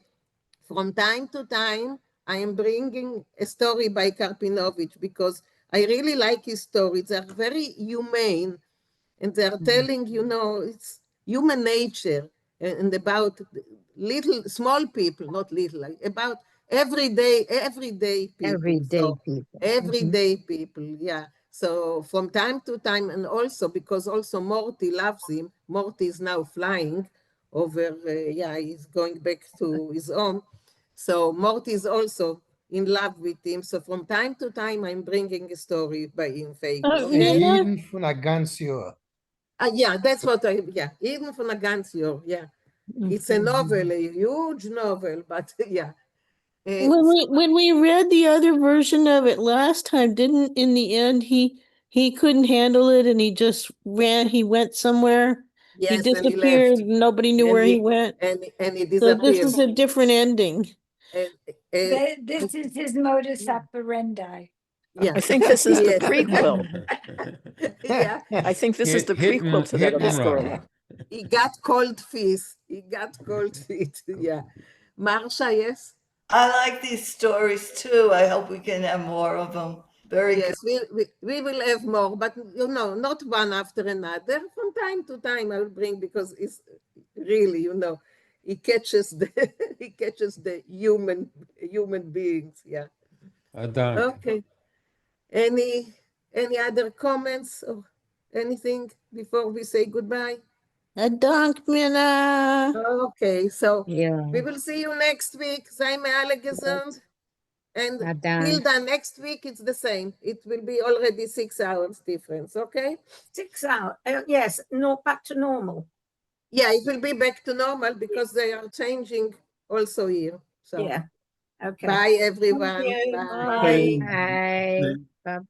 from time to time, I am bringing a story by Karpinovich because I really like his stories. They're very humane, and they're telling, you know, it's human nature and about little, small people, not little, like about everyday people. Everyday So people. everyday people, yeah. So from time to time, and also because also Morty loves him. Morty is now flying over, yeah, he's going back to his home. So Morty is also in love with him. So from time to time, I'm bringing a story by him, Vinkl, okay? Jeden von a ganz Jahr. Yeah, that's what yeah, even from a Gansior, yeah. It's a novel, a huge novel, but yeah. When we read the other version of it last time, didn't in the end he couldn't handle it and he just ran, he went somewhere. He Yes, and he disappeared, left. nobody knew And where he went. and he So this disappeared. is a different ending. And, This is his modus operandi. yeah. I think this is the Yes. prequel. Yeah. I think this is the Hit prequel to that and other story. run. He got cold feet. He got cold feet. Yeah. Marsha, yes? I like these stories too. I hope we can have more of them. Very good. Yes, we will have more, but you know, not one after another. From time to time, I will bring because it's really, you know, he catches the he catches the human beings. Yeah. Dank. Okay. Any other comments or anything before we say goodbye? Dank, Minna. Okay, so Yeah. we will see you next week. Sei mir alle gesund. And Adan. Hilda, next week it's the same. It will be already 6 hours difference, okay? 6 hours. Yes, no, back to normal. Yeah, it will be back to normal because they are changing also here. So Yeah. Okay. bye everyone. you. Bye. Bye. Bye.